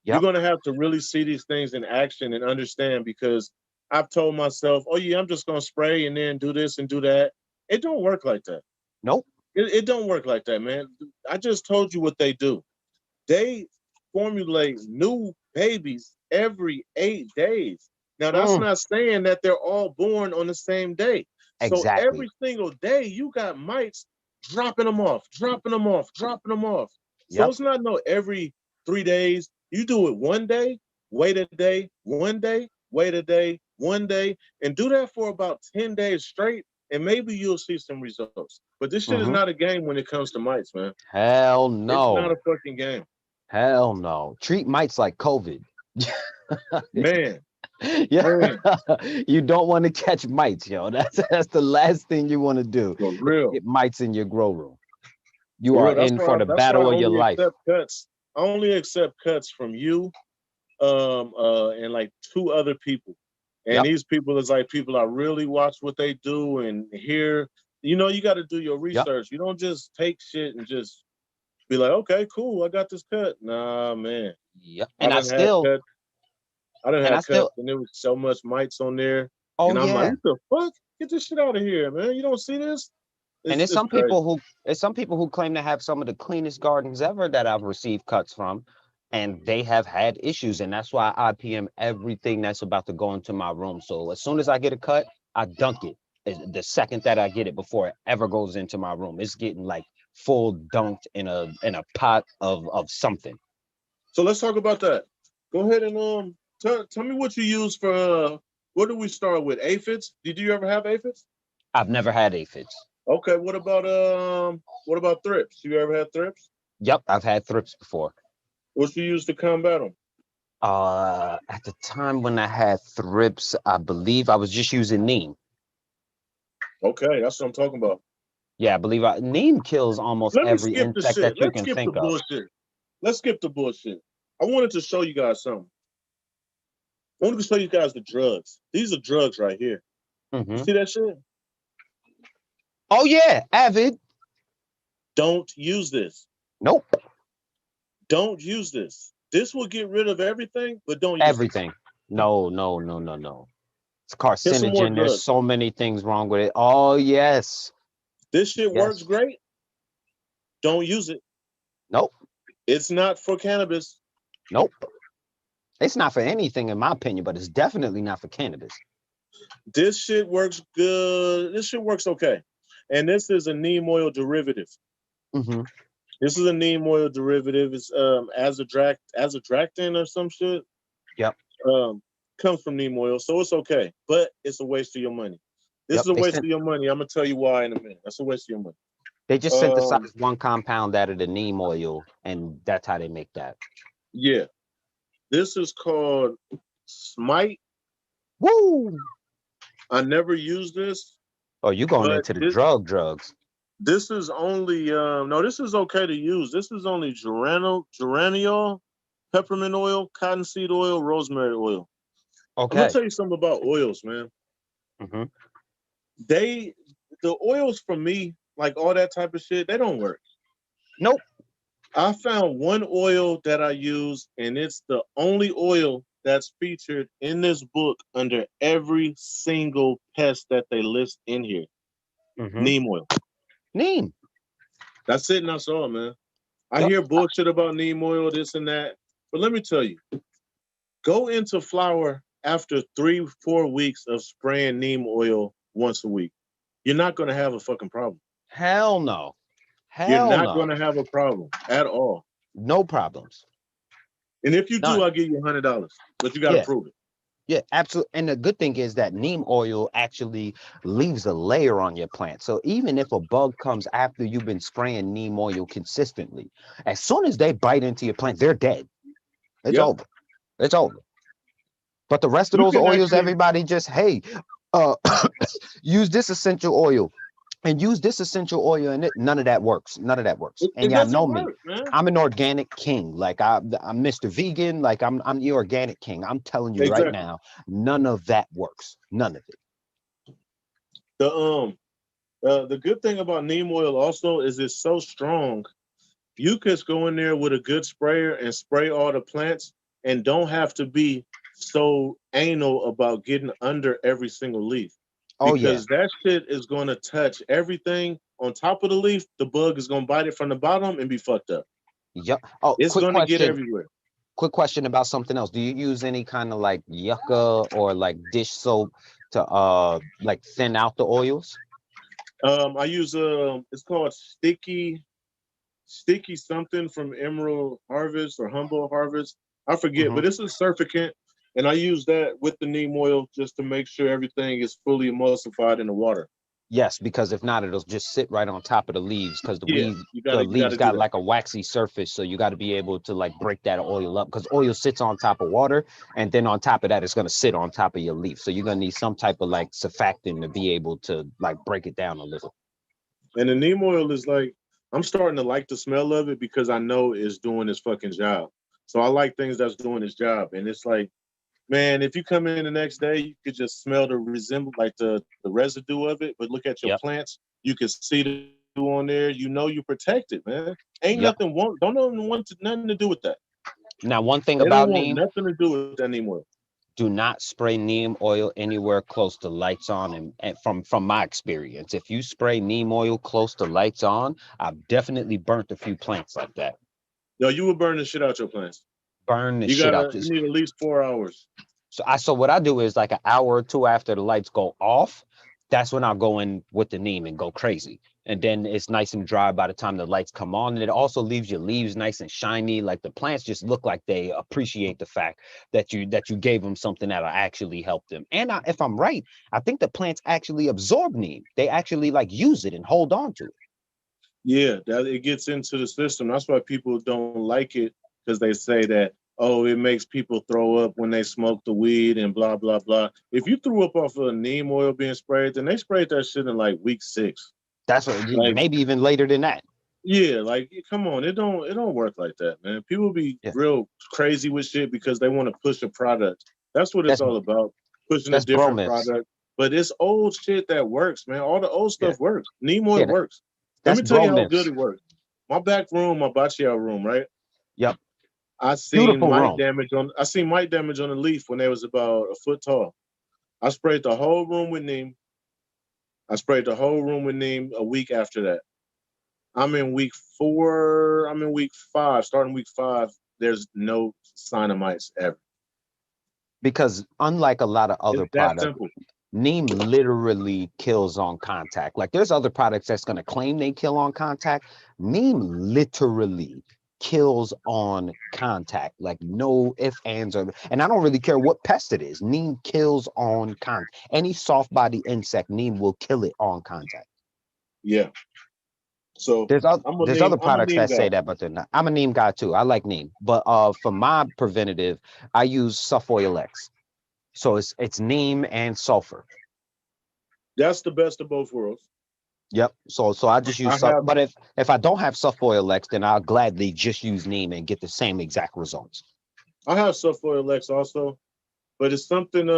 You're gonna have to really see these things in action and understand, because I've told myself, oh yeah, I'm just gonna spray and then do this and do that. It don't work like that. Nope. It don't work like that, man. I just told you what they do. They formulate new babies every 8 days. Now, that's not saying that they're all born on the same day. So every single day, you got mites dropping them off. So it's not no every 3 days. You do it one day, wait a day, one day, wait a day, one day, and do that for about 10 days straight, and maybe you'll see some results. But this shit is not a game when it comes to mites, man. Hell no. It's not a fucking game. Hell no. Treat mites like COVID. Man. Yeah. You don't want to catch mites, yo. That's the last thing you want to do. For real. Get mites in your grow room. You For are real, in for the battle I of your only life. accept cuts. I only accept cuts from you, and like 2 other people. And Yep. these people is like people I really watch what they do and hear. You know, you got to do your Yep. research. You don't just take shit and just be like, okay, cool, I got this cut. Nah, man. Yep. I And I done had still, cuts. I done and I had cuts, still, and there was so much mites on there. oh And I'm like, yeah. what the fuck? Get this shit out of here, man. You don't see this? And It's crazy. there's some people who claim to have some of the cleanest gardens ever that I've received cuts from, and they have had issues. And that's why I IPM everything that's about to go into my room. So as soon as I get a cut, I dunk it. The second that I get it before it ever goes into my room, it's getting like full dunked in a pot of something. So let's talk about that. Go ahead and tell me what you use for what do we start with? Aphids? Did you ever have aphids? I've never had aphids. Okay, what about thrips? You ever had thrips? Yep, I've had thrips before. What you use to combat them? At the time when I had thrips, I believe I was just using neem. Okay, that's what I'm talking about. Yeah, I believe neem kills almost Let me every skip the insect shit. that you Let's can skip the think of. bullshit. Let's skip the bullshit. I wanted to show you guys something. I wanted to show you guys the drugs. These are drugs right here. You Hmm. see that shit? Oh yeah, Avid. Don't use this. Nope, Don't use this. This will get rid of everything, but don't use this. everything. No, no, no, no, no. It's Here's some more carcinogen. There's drugs. so many things wrong with it. Oh yes, This shit works yes. great. Don't use it. Nope, It's not for cannabis. nope. It's not for anything in my opinion, but it's definitely not for cannabis. This shit works good. This shit works okay. And this is a neem oil derivative. Hmm. This is a neem oil derivative. It's azadractin or some shit. Yep, Comes from neem oil, so it's okay. But it's a waste of your money. This yep. is a waste of your money. I'm gonna tell you why in a minute. That's a waste of your money. They just Um, synthesized one compound out of the neem oil, and that's how they make that. yeah. This is called Smite. Woo! I never used this, Oh, you going but into the drugs? this is only no, this is okay to use. This is only geraniol, peppermint oil, cottonseed oil, rosemary oil. I'm gonna Okay. tell you something about oils, man. Hmm. The oils for me, like all that type of shit, they don't work. Nope. I found one oil that I use, and it's the only oil that's featured in this book under every single pest that they list in here. Hmm. Neem oil. Neem. That's it, and that's all, man. I Yep. hear bullshit about neem oil, this and that. But let me tell you, go into flower after 3-4 weeks of spraying neem oil once a week. You're not going to have a fucking problem. Hell no. You're Hell not no. going to have a problem at all. No problems. And if you do, None. I'll give you $100, but you got to Yeah. prove it. Yeah, absolutely. And the good thing is that neem oil actually leaves a layer on your plant. So even if a bug comes after you've been spraying neem oil consistently, as soon as they bite into your plant, they're dead. It's Yep. over. It's over. But the rest of You those can oils, actually, everybody just, hey, uh, use this essential oil and use this essential oil in it. None of that works. None of that works. And it y'all doesn't know me. work, man. I'm an organic king. Like I'm Mr. Vegan. Like I'm the organic king. I'm telling you right Exactly. now, none of that works. None of it. The good thing about neem oil also is it's so strong. You could go in there with a good sprayer and spray all the plants and don't have to be so anal about getting under every single leaf Oh yeah. because that shit is going to touch everything on top of the leaf. The bug is going to bite it from the bottom and be fucked up. Yep. Oh, It's going to get everywhere. quick question about something else. Do you use any kind of like yucca or like dish soap to like thin out the oils? I use it's called sticky something from Emerald Harvest or Humboldt Harvest. I forget, but it's a surfactant, and I use that with the neem oil just to make sure everything is fully emulsified in the water. Yes, because if not, it'll just sit right on top of the leaves because Yeah, the you got leaves to do got that. like a waxy surface. So you got to be able to like break that oil up because oil sits on top of water. And then on top of that, it's going to sit on top of your leaf. So you're going to need some type of like surfactant to be able to like break it down a little. And the neem oil is like I'm starting to like the smell of it because I know it's doing its fucking job. So I like things that's doing its job. And it's like, man, if you come in the next day, you could just smell like the residue of it. But look at your Yep. plants, you can see the residue on there. You know you protect it, man. Ain't Yep. nothing don't want nothing to do with that. Now, one thing They don't about want neem, nothing to do with that anymore. do not spray neem oil anywhere close to lights on. And from my experience, if you spray neem oil close to lights on, I've definitely burnt a few plants like that. Yo, you would burn the shit out your plants. Burn the You shit out. you need at least 4 hours. So what I do is like an hour or two after the lights go off, that's when I'll go in with the neem and go crazy. And then it's nice and dry by the time the lights come on. And it also leaves your leaves nice and shiny. Like the plants just look like they appreciate the fact that you gave them something that'll actually help them. And if I'm right, I think the plants actually absorb neem. They actually like use it and hold on to it. Yeah, that it gets into the system. That's why people don't like it, because they say that, oh, it makes people throw up when they smoke the weed and blah, blah, blah. If you threw up off of neem oil being sprayed, then they sprayed that shit in like week 6. That's what, Like, maybe even later than that. yeah, like come on, it don't work like that, man. People be Yeah. real crazy with shit because they want to push a product. That's what it's all about, pushing a That's different bromance. product. But it's old shit that works, man. All the old stuff works. Neem oil Yeah, works. Let that's me tell you how good bromance. it works. My back room, my backyard room, right? Yep. I seen Beautiful mite room. damage on the leaf when they was about a foot tall. I sprayed the whole room with neem. I sprayed the whole room with neem a week after that. I'm in week 4. I'm in week 5. Starting week 5, there's no sign of mites ever. Because unlike a lot of other It's that products, simple. neem literally kills on contact. Like there's other products that's going to claim they kill on contact. Neem literally kills on contact. Like no ifs, ands, or, and I don't really care what pest it is. Neem kills on contact. Any soft body insect, neem will kill it on contact. Yeah. So There's other I'm a products neem that say guy. that, but they're not. I'm a neem guy too. I like neem, but for my preventative, I use Sulfoyl X. So it's neem and sulfur. That's the best of both worlds. Yep. So I just use but if I don't have Sulfoyl X, then I'll gladly just use neem and get the same exact results. I have Sulfoyl X also, but it's something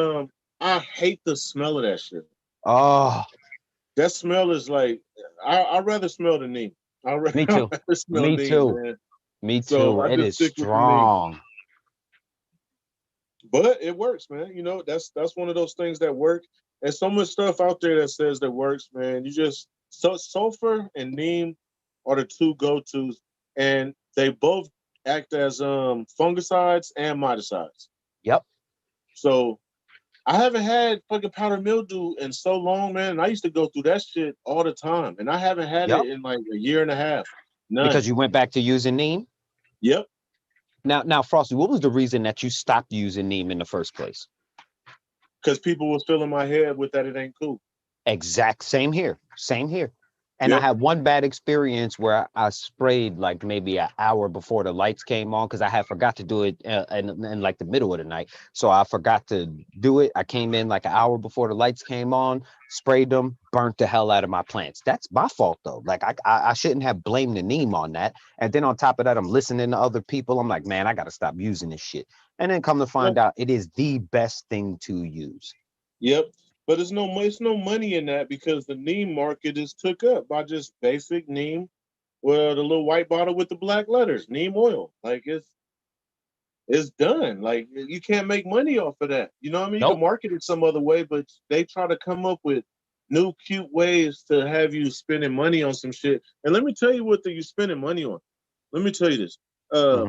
I hate the smell of that shit. Oh, that smell is like I'd rather smell the neem. Me too. I'd rather smell Me neem, too. man. Me So too. I It just is stick with the neem. strong. But it works, man. You know, that's one of those things that work. There's so much stuff out there that says that works, man. You just sulfur and neem are the two go-tos, and they both act as fungicides and miticides. Yep. So I haven't had fucking powder mildew in so long, man. And I used to go through that shit all the time, and I haven't had it in like a year and a half. None. Because you went back to using neem? Yep. Now, Frosty, what was the reason that you stopped using neem in the first place? Because people was filling my head with that it ain't cool. Exact same here. Same here. And I had one bad experience where I sprayed like maybe an hour before the lights came on because I had forgot to do it in like the middle of the night. So I forgot to do it. I came in like an hour before the lights came on, sprayed them, burnt the hell out of my plants. That's my fault though. Like I shouldn't have blamed the neem on that. And then on top of that, I'm listening to other people. I'm like, man, I got to stop using this shit. And then come to find out it is the best thing to use. Yep. But it's no money in that because the neem market is took up by just basic neem, well, the little white bottle with the black letters, neem oil. Like it's done. Like you can't make money off of that. You know what I mean? You can market it some other way, but they try to come up with new cute ways to have you spending money on some shit. And let me tell you what you're spending money on. Let me tell you this.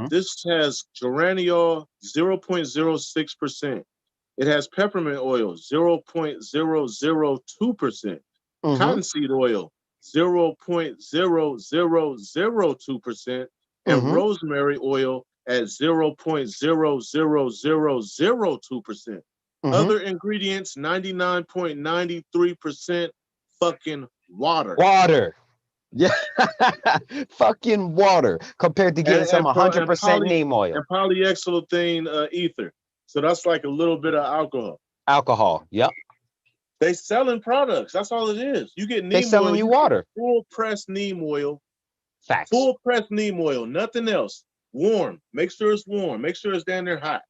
This has geraniol 0.06%. It has peppermint oil, 0.002%. Cottonseed oil, 0.00002%. And rosemary oil at 0.00002%. Other ingredients, 99.93% fucking water. Water. Yeah, fucking water compared to getting some 100% neem oil. And polyethylene ether. So that's like a little bit of alcohol. Alcohol, yep. They selling products. That's all it is. You get neem oil. They selling you water. Full pressed neem oil Facts. Full press neem oil, nothing else. Warm. Make sure it's warm. Make sure it's down there hot.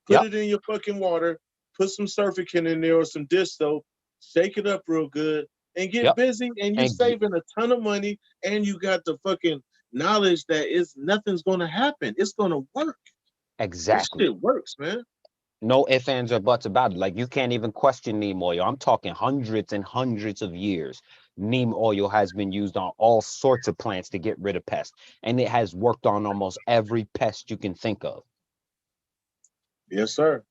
Put it in your fucking water. Put some Surfactant in there or some dish soap. Shake it up real good and get busy. And you're saving a ton of money. And you got the fucking knowledge that nothing's going to happen. It's going to work. Exactly. This shit works, man. No ifs, ands, or buts about it. Like, you can't even question neem oil. I'm talking hundreds and hundreds of years. Neem oil has been used on all sorts of plants to get rid of pests. And it has worked on almost every pest you can think of. Yes, sir.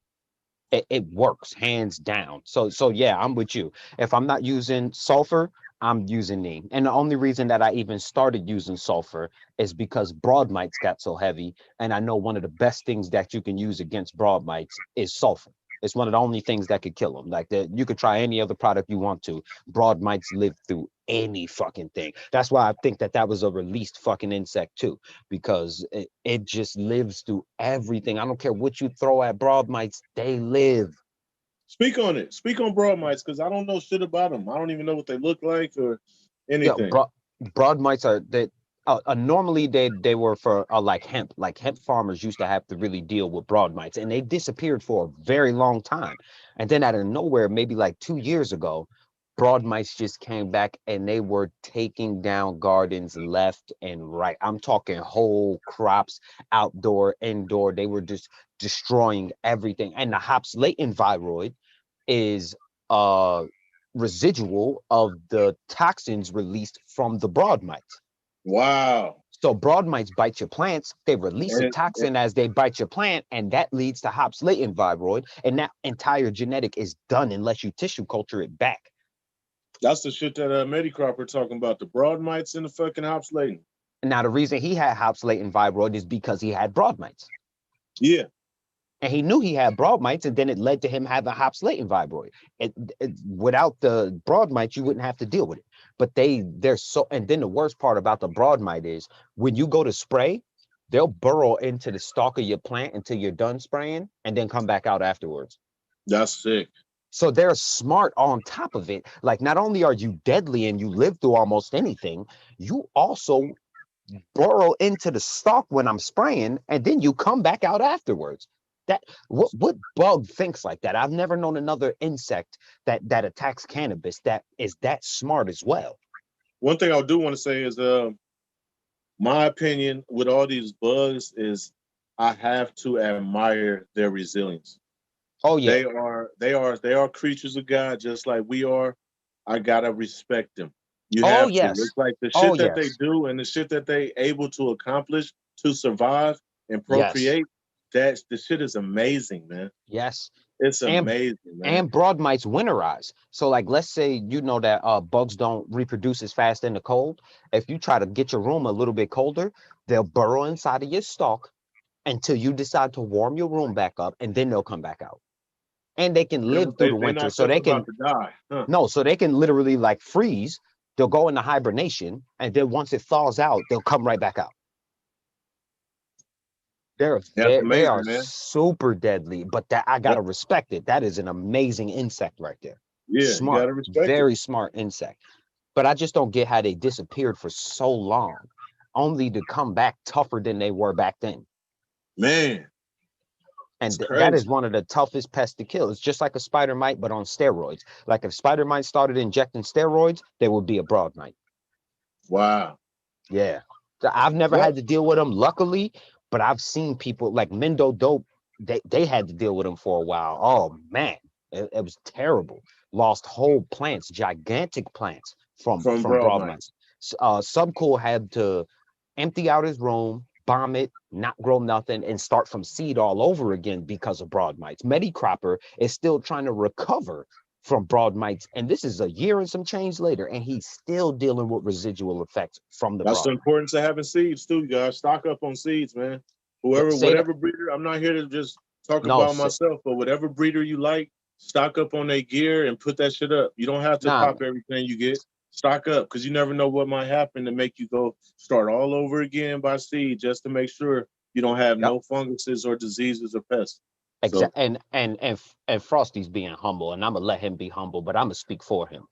It works hands down. So yeah, I'm with you. If I'm not using sulfur, I'm using neem. And the only reason that I even started using sulfur is because broad mites got so heavy. And I know one of the best things that you can use against broad mites is sulfur. It's one of the only things that could kill them. Like, you could try any other product you want to. Broad mites live through any fucking thing. That's why I think that was a released fucking insect too, because it just lives through everything. I don't care what you throw at broad mites, they live. Speak on it. Speak on broad mites, because I don't know shit about them. I don't even know what they look like or anything. Yeah, broad mites are that. Normally they were for like hemp farmers used to have to really deal with broad mites, and they disappeared for a very long time. And then out of nowhere, maybe like 2 years ago, broad mites just came back and they were taking down gardens left and right. I'm talking whole crops, outdoor, indoor. They were just destroying everything. And the hops latent viroid is residual of the toxins released from the broad mites. Wow. So broad mites bite your plants, they release a toxin as they bite your plant, and that leads to hops latent viroid, and that entire genetic is done unless you tissue culture it back. That's the shit that Medicropper talking about, the broad mites and the fucking hops latent. Now, the reason he had hops latent viroid is because he had broad mites. Yeah. And he knew he had broad mites, and then it led to him having hops latent viroid. Without the broad mites, you wouldn't have to deal with it. But they're so, and then the worst part about the broad mite is when you go to spray, they'll burrow into the stalk of your plant until you're done spraying and then come back out afterwards. That's sick. So they're smart on top of it. Like, not only are you deadly and you live through almost anything, you also burrow into the stalk when I'm spraying, and then you come back out afterwards. What bug thinks like that? I've never known another insect that attacks cannabis that is that smart as well. One thing I do want to say is my opinion with all these bugs is I have to admire their resilience. Oh yeah. They are creatures of God just like we are. I gotta respect them. You have to. It's like the shit that they do and the shit that they able to accomplish to survive and procreate. The shit is amazing, man. Yes. It's amazing, man. And broad mites winterize. So, like, let's say you know that bugs don't reproduce as fast in the cold. If you try to get your room a little bit colder, they'll burrow inside of your stalk until you decide to warm your room back up, and then they'll come back out. And they can live through the winter, so they can die. Huh. No, so they can literally like freeze. They'll go into hibernation, and then once it thaws out, they'll come right back out. They are super deadly, but that I gotta respect it. That is an amazing insect right there. Yeah, smart, you gotta respect very it. smart insect. But I just don't get how they disappeared for so long, only to come back tougher than they were back then. Man, and that is one of the toughest pests to kill. It's just like a spider mite, but on steroids. Like if spider mites started injecting steroids, there would be a broad mite. Wow. Yeah. So I've never had to deal with them, luckily. But I've seen people like Mendo Dope, they had to deal with them for a while. Oh man, it was terrible. Lost whole plants, gigantic plants from broad mites. Subcool had to empty out his room, bomb it, not grow nothing, and start from seed all over again because of broad mites. Medicropper is still trying to recover from broad mites, and this is a year and some change later, and he's still dealing with residual effects from the That's the importance of having seeds too, guys. Stock up on seeds, man. Whatever breeder, I'm not here to just talk about myself, but whatever breeder you like, stock up on their gear and put that shit up. You don't have to pop everything you get. Stock up, because you never know what might happen to make you go start all over again by seed, just to make sure you don't have no funguses or diseases or pests. Exactly. And Frosty's being humble, and I'm gonna let him be humble, but I'm gonna speak for him.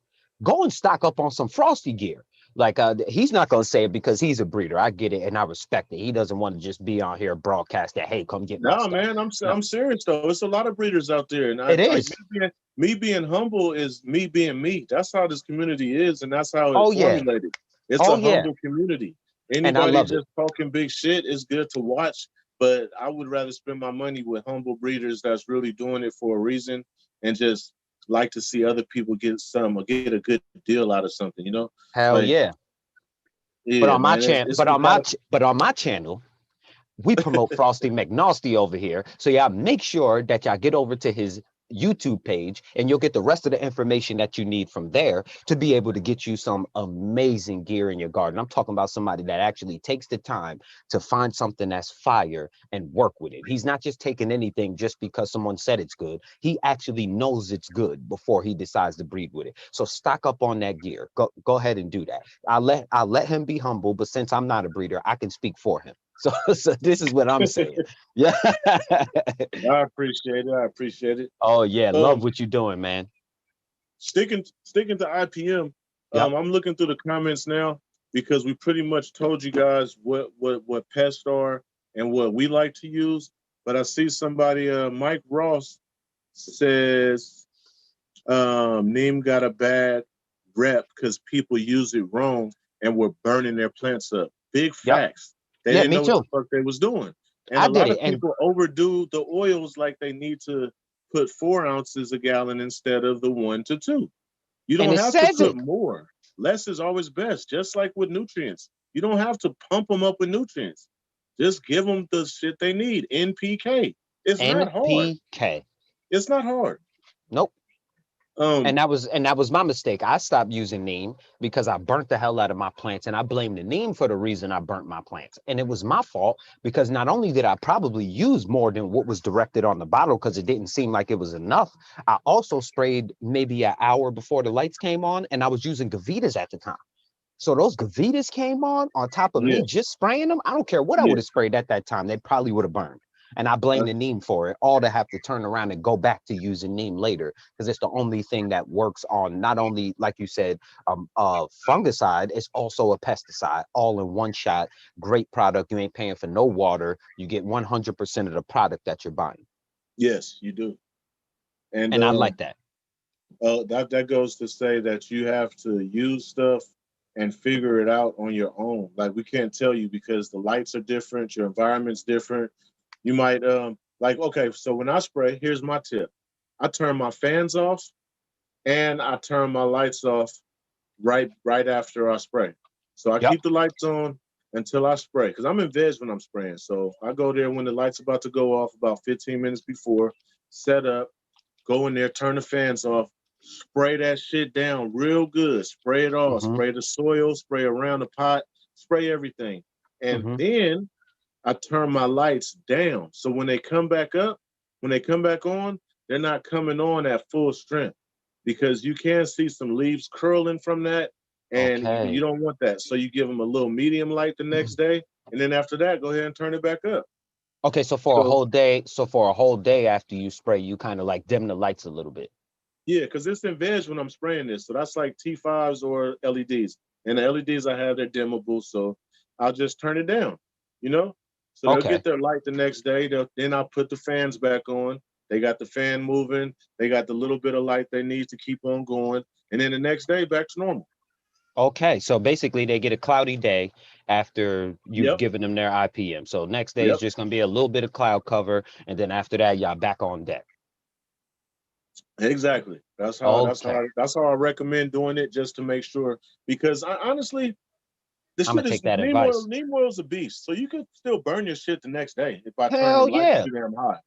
Go and stock up on some Frosty gear. Like he's not gonna say it because he's a breeder. I get it and I respect it. He doesn't want to just be on here broadcast that, hey, come get my No, stuff. man, No, I'm serious though. It's a lot of breeders out there, and I it like is. me being humble is me being me. That's how this community is, and that's how it Oh yeah. formulated. It's Oh a yeah. humble community. And I Anybody love it. just talking big shit is good to watch, but I would rather spend my money with humble breeders that's really doing it for a reason, and just like to see other people get some or get a good deal out of something. You know, Hell like yeah. But yeah, on my man, channel, but on my channel, we promote Frosty McNasty over here. So y'all make sure that y'all get over to his YouTube page and you'll get the rest of the information that you need from there to be able to get you some amazing gear in your garden. I'm talking about somebody that actually takes the time to find something that's fire and work with it. He's not just taking anything just because someone said it's good. He actually knows it's good before he decides to breed with it. So stock up on that gear. Go ahead and do that. I'll let him be humble, but since I'm not a breeder, I can speak for him. So this is what I'm saying. Yeah. I appreciate it. I appreciate it. Oh yeah, Um, love what you're doing, man. sticking to IPM, Yep. I'm looking through the comments now because we pretty much told you guys what pests are and what we like to use. But I see somebody, Mike Ross says, Neem got a bad rep because people use it wrong and were burning their plants up. Big Yep. facts. They Yeah, didn't me know what the too. fuck they was doing. And I a did lot it. of And people overdo the oils like they need to put 4 ounces a gallon instead of the 1 to 2. You don't it have to says put it. more. Less is always best, just like with nutrients. You don't have to pump them up with nutrients. Just give them the shit they need. NPK. It's not hard. NPK. It's not hard. Nope. Um, And that was my mistake. I stopped using neem because I burnt the hell out of my plants, and I blame the neem for the reason I burnt my plants. And it was my fault because not only did I probably use more than what was directed on the bottle because it didn't seem like it was enough, I also sprayed maybe an hour before the lights came on, and I was using Gavitas at the time. So those Gavitas came on top of yeah, me just spraying them. I don't care what I yeah. would have sprayed at that time. They probably would have burned. And I blame Uh, the neem for it, all to have to turn around and go back to using neem later because it's the only thing that works on not only, like you said, fungicide, it's also a pesticide all in one shot. Great product. You ain't paying for no water. You get 100% of the product that you're buying. yes, you do. And And I like that. that goes to say that you have to use stuff and figure it out on your own. Like we can't tell you because the lights are different, your environment's different. You might like okay, so when I spray, here's my tip. I turn my fans off and I turn my lights off right after I spray. So I Yep. keep the lights on until I spray because I'm in veg when I'm spraying. So I go there when the light's about to go off about 15 minutes before, set up, go in there, turn the fans off, spray that shit down real good. Spray it all. Mm-hmm. Spray the soil, spray around the pot, spray everything. And Mm-hmm. then I turn my lights down. So when they come back up, when they come back on, they're not coming on at full strength because you can see some leaves curling from that. And you Okay. don't want that. So you give them a little medium light the next day. And then after that, go ahead and turn it back up. Okay, So so for a whole day after you spray, you kind of like dim the lights a little bit. yeah, because it's in veg when I'm spraying this. So that's like T5s or LEDs. And the LEDs I have, they're dimmable. So I'll just turn it down, you know? So they'll Okay. get their light the next day. Then I'll put the fans back on. They got the fan moving. They got the little bit of light they need to keep on going. And then the next day, back to normal. Okay, so basically they get a cloudy day after you've Yep. given them their IPM. So next day is Yep. just gonna be a little bit of cloud cover, and then after that, y'all back on deck. Exactly. Okay, That's how I recommend doing it just to make sure. Because honestly, the I'm gonna shit is take that advice. neem oil's a beast. So you could still burn your shit the next day by turning the Hell lights yeah, too damn high.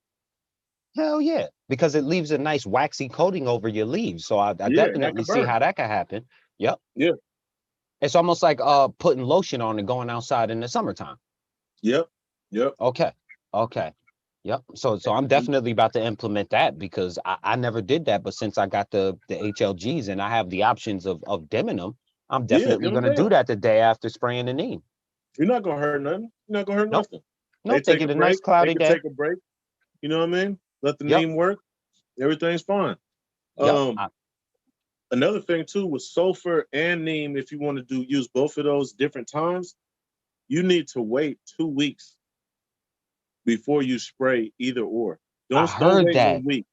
hell yeah, because it leaves a nice waxy coating over your leaves. So I Yeah, and that definitely could see burn. how that could happen. Yep, Yeah. it's almost like putting lotion on and going outside in the summertime. Yep. Yep. Okay, okay. Yep. So I'm definitely about to implement that because I never did that, but since I got the HLGs and I have the options of dimming them, I'm Yeah, definitely give them gonna do down. that the day after spraying the neem. You're not gonna hurt nothing. You're not gonna hurt Nope. nothing. They Nope. They take a get a nice break. They cloudy can day. take a break. You know what I mean? Let the Yep. neem work. Everything's fine. Yep. Um, Another thing too with sulfur and neem, if you want to use both of those different times, you need to wait 2 weeks before you spray either or. I Don't heard wait that. 1 week,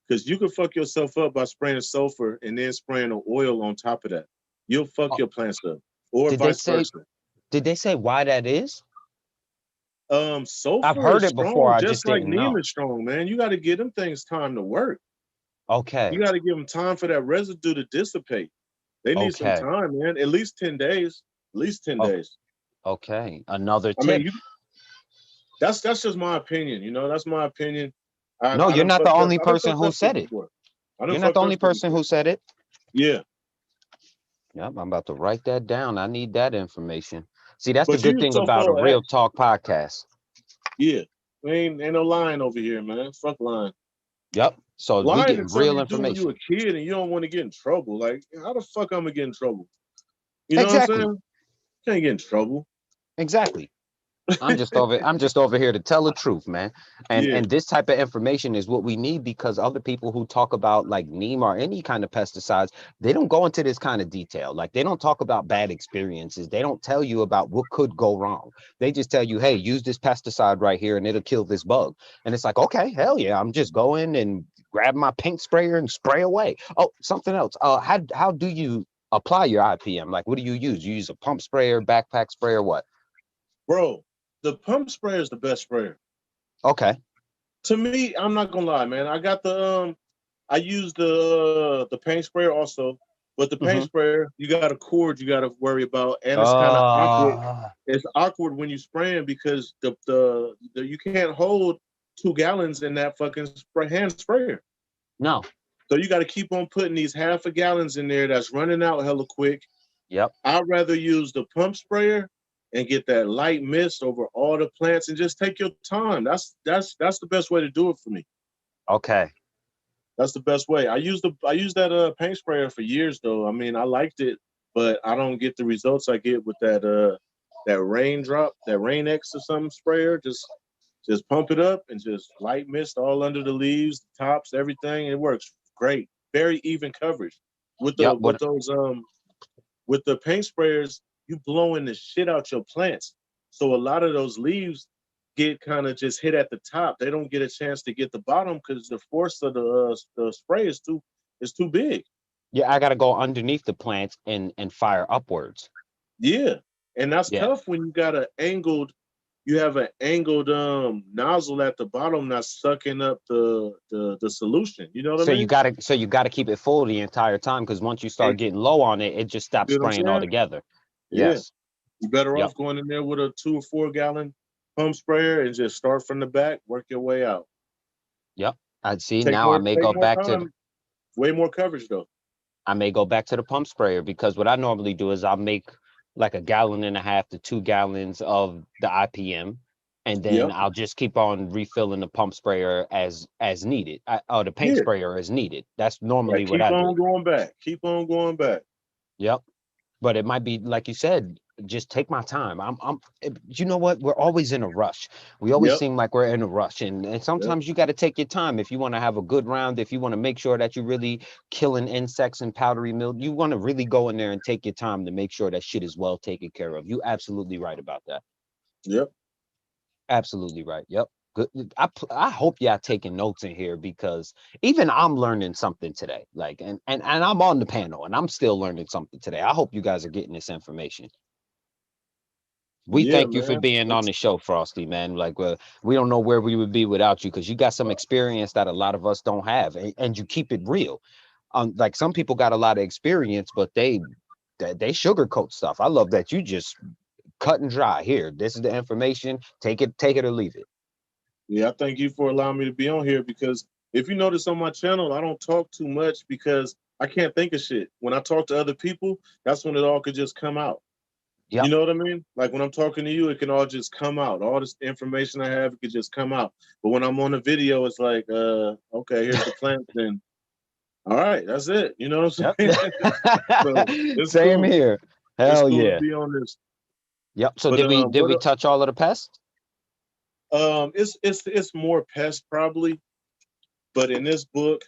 because you can fuck yourself up by spraying sulfur and then spraying the oil on top of that. You'll fuck your plants up, or Did they vice say? versa. Did they say why that is? I've Sulfur heard is it before. strong, I just just like didn't neem know. is strong, man. You got to give them things time to work. Okay. You got to give them time for that residue to dissipate. They need some Okay. time, man. At least 10 days. At least 10 Oh, days. okay. Another I mean, tip. that's just my opinion. You know, that's my opinion. No, you're not the only I done person fucked who up shit said it. before. I done You're not the fucked up only shit person before. who said it. Yeah. Yep, I'm about to write that down. I need that information. See, that's the But you good use thing about a sulfur real X. talk podcast. Yeah. Ain't no lying over here, man. Fuck lying. Yep. So we Lying getting is something real you do when you a information. kid and you don't want to get in trouble. Like, how the fuck I'm gonna get in trouble? You know what I'm Exactly. saying? Can't get in trouble. Exactly. I'm just over here to tell the truth, man. Yeah. And this type of information is what we need, because other people who talk about like neem or any kind of pesticides, they don't go into this kind of detail. Like, they don't talk about bad experiences. They don't tell you about what could go wrong. They just tell you, hey, use this pesticide right here and it'll kill this bug. And it's like, okay, hell yeah, I'm just going and grab my paint sprayer and spray away. Oh, something else. How do you apply your IPM? Like, what do you use? You use a pump sprayer, backpack sprayer, what? Bro, the pump sprayer is the best sprayer. Okay. To me, I'm not gonna lie, man. I got I use the paint sprayer also, but the paint sprayer, you got a cord you got to worry about, and it's kind of awkward. It's awkward when you spraying because the you can't hold 2 gallons in that fucking hand sprayer. No. So you got to keep on putting these half a gallons in there that's running out hella quick. Yep. I'd rather use the pump sprayer and get that light mist over all the plants and just take your time. That's the best way to do it for me. Okay. That's the best way. I used that paint sprayer for years though. I mean, I liked it, but I don't get the results I get with that raindrop, that Rain X or something sprayer. Just pump it up and just light mist all under the leaves, the tops, everything. It works great. Very even coverage. With the with the paint sprayers, you blowing the shit out your plants. So a lot of those leaves get kind of just hit at the top. They don't get a chance to get the bottom because the force of the spray is too big. Yeah, I gotta go underneath the plants and fire upwards. Yeah, and that's tough when you have an angled nozzle at the bottom that's sucking up the solution. You know what I mean? You gotta keep it full the entire time, because once you start getting low on it, it just stops spraying altogether. Yeah. Yes. You're better off going in there with a 2 or 4 gallon pump sprayer and just start from the back, work your way out. Yep. I see. Now I may go back to way more coverage though. I may go back to the pump sprayer, because what I normally do is I'll make like 1.5 gallons to 2 gallons of the IPM, and then I'll just keep on refilling the pump sprayer as needed, or the paint sprayer as needed. That's normally what I do. Keep on going back. Keep on going back. Yep. But it might be like you said, just take my time. You know what? We're always in a rush. We always seem like we're in a rush, and sometimes you got to take your time if you want to have a good round. If you want to make sure that you're really killing insects and powdery mildew, you want to really go in there and take your time to make sure that shit is well taken care of. You absolutely right about that. Yep. Absolutely right. Yep. Good. I hope y'all taking notes in here, because even I'm learning something today. Like, and I'm on the panel and I'm still learning something today. I hope you guys are getting this information. We thank you for being on the show, Frosty, man. Like, we don't know where we would be without you, because you got some experience that a lot of us don't have, and you keep it real. Like, some people got a lot of experience, but they sugarcoat stuff. I love that you just cut and dry. Here, this is the information. Take it or leave it. Yeah, I thank you for allowing me to be on here, because if you notice on my channel, I don't talk too much because I can't think of shit. When I talk to other people, that's when it all could just come out. Yep. You know what I mean? Like, when I'm talking to you, it can all just come out. All this information I have, it could just come out. But when I'm on a video, it's like, okay, here's the plant, then all right, that's it. You know what I'm saying? So, same cool. Here. Hell it's cool yeah. to be on this. Yep. So did we touch all of the pests? It's more pests probably, but in this book,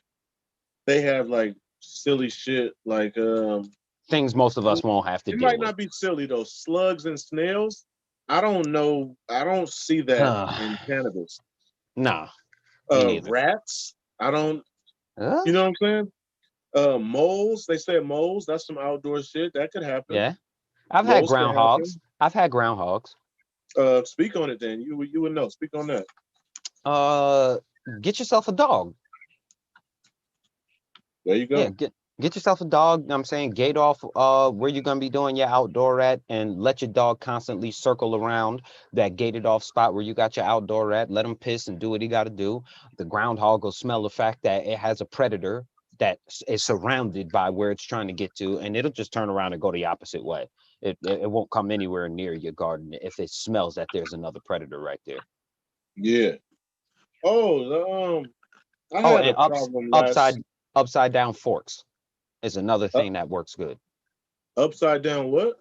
they have like silly shit like Things most of us won't have to it deal might with. not be silly though. Slugs and snails. I don't know. I don't see that in cannabis. Nah, me neither. Rats. I don't. You know what I'm saying? Moles. They say moles. That's some outdoor shit. That could happen. Yeah, I've had Moles could groundhogs. happen. I've had groundhogs. Speak on it then. You would know. Speak on that. Get yourself a dog. There you go. Yeah, get yourself a dog. You know what I'm saying, gate off where you're gonna be doing your outdoor at, and let your dog constantly circle around that gated off spot where you got your outdoor at. Let him piss and do what he got to do. The groundhog will smell the fact that it has a predator that is surrounded by where it's trying to get to, and it'll just turn around and go the opposite way. It won't come anywhere near your garden if it smells that there's another predator right there. Yeah. Oh, I Oh, had a and problem last. upside down forks is another thing that works good. Upside down what?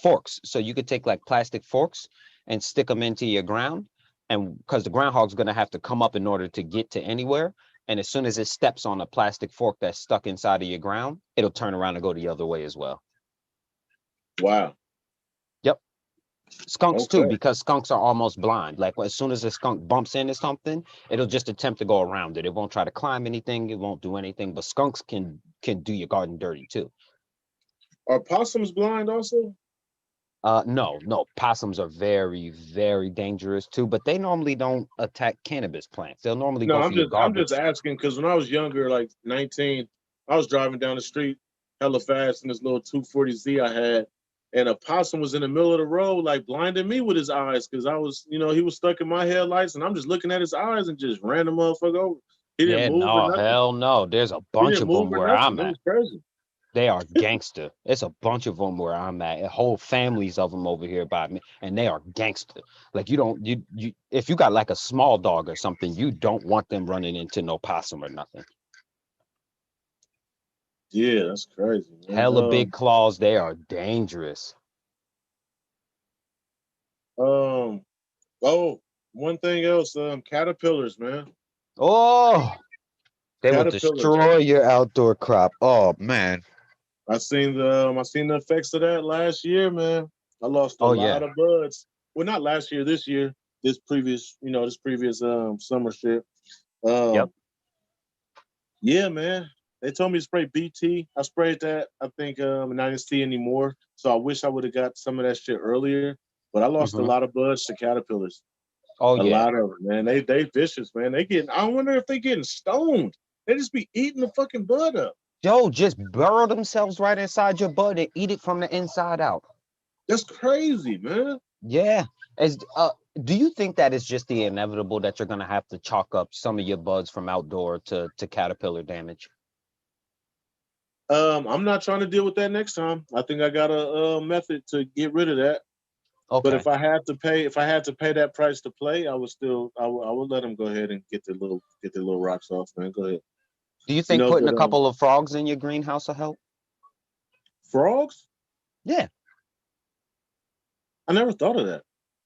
Forks. So you could take like plastic forks and stick them into your ground, and because the groundhog's going to have to come up in order to get to anywhere, and as soon as it steps on a plastic fork that's stuck inside of your ground, it'll turn around and go the other way as well. Wow. Yep. Skunks Okay. too, because skunks are almost blind. Like as soon as a skunk bumps into something, it'll just attempt to go around it. It won't try to climb anything. It won't do anything. But skunks can do your garden dirty too. Are possums blind also? No, possums are very, very dangerous too, but they normally don't attack cannabis plants. They'll normally No, go for your I'm just garbage. asking because when I was younger, like 19, I was driving down the street hella fast in this little 240Z I had, and a possum was in the middle of the road, like blinding me with his eyes because I was, he was stuck in my headlights, and I'm just looking at his eyes and just ran the motherfucker over. He didn't Yeah, move or no, nothing. hell no. There's a He bunch didn't of move them or where nothing. I'm It at. was crazy. They are gangster. It's a bunch of them where I'm at. Whole families of them over here by me, and they are gangster. Like you if you got like a small dog or something, you don't want them running into no possum or nothing. Yeah, that's crazy, man. Hella big claws. They are dangerous. Oh, one thing else, caterpillars, man. Oh, they will Caterpillars. destroy your outdoor crop. Oh man. I seen the effects of that last year, man. I lost a Oh yeah. lot of buds. Well, not last year, this year, this previous summer shit. Yep. Yeah, man. They told me to spray BT. I sprayed that, I think, and I didn't see anymore. So I wish I would have got some of that shit earlier. But I lost a lot of buds to caterpillars. Oh A yeah. lot of them, man. They vicious, man. I wonder if they getting stoned. They just be eating the fucking bud up. Yo, just burrow themselves right inside your bud and eat it from the inside out. That's crazy, man. Yeah. Do you think that it's just the inevitable that you're gonna have to chalk up some of your buds from outdoor to caterpillar damage? I'm not trying to deal with that next time. I think I got a method to get rid of that. Okay. But if I had to pay that price to play, I would let them go ahead and get the little rocks off, man. Go ahead. Do you think putting a couple of frogs in your greenhouse will help? Frogs? Yeah. I never thought of that.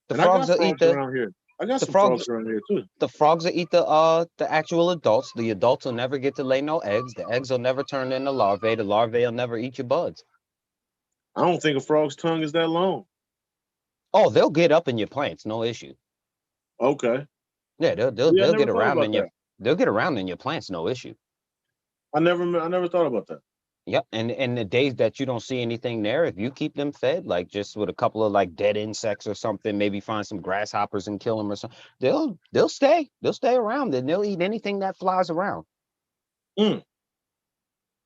The frogs will eat around here. I got some frogs around here too. The frogs will eat the actual adults. The adults will never get to lay no eggs. The eggs will never turn into larvae. The larvae will never eat your buds. I don't think a frog's tongue is that long. Oh, they'll get up in your plants, no issue. Okay. Yeah, they'll get around in your plants, no issue. I never thought about that. Yep, and the days that you don't see anything there, if you keep them fed, like just with a couple of like dead insects or something, maybe find some grasshoppers and kill them or something, they'll stay around and they'll eat anything that flies around. Yep.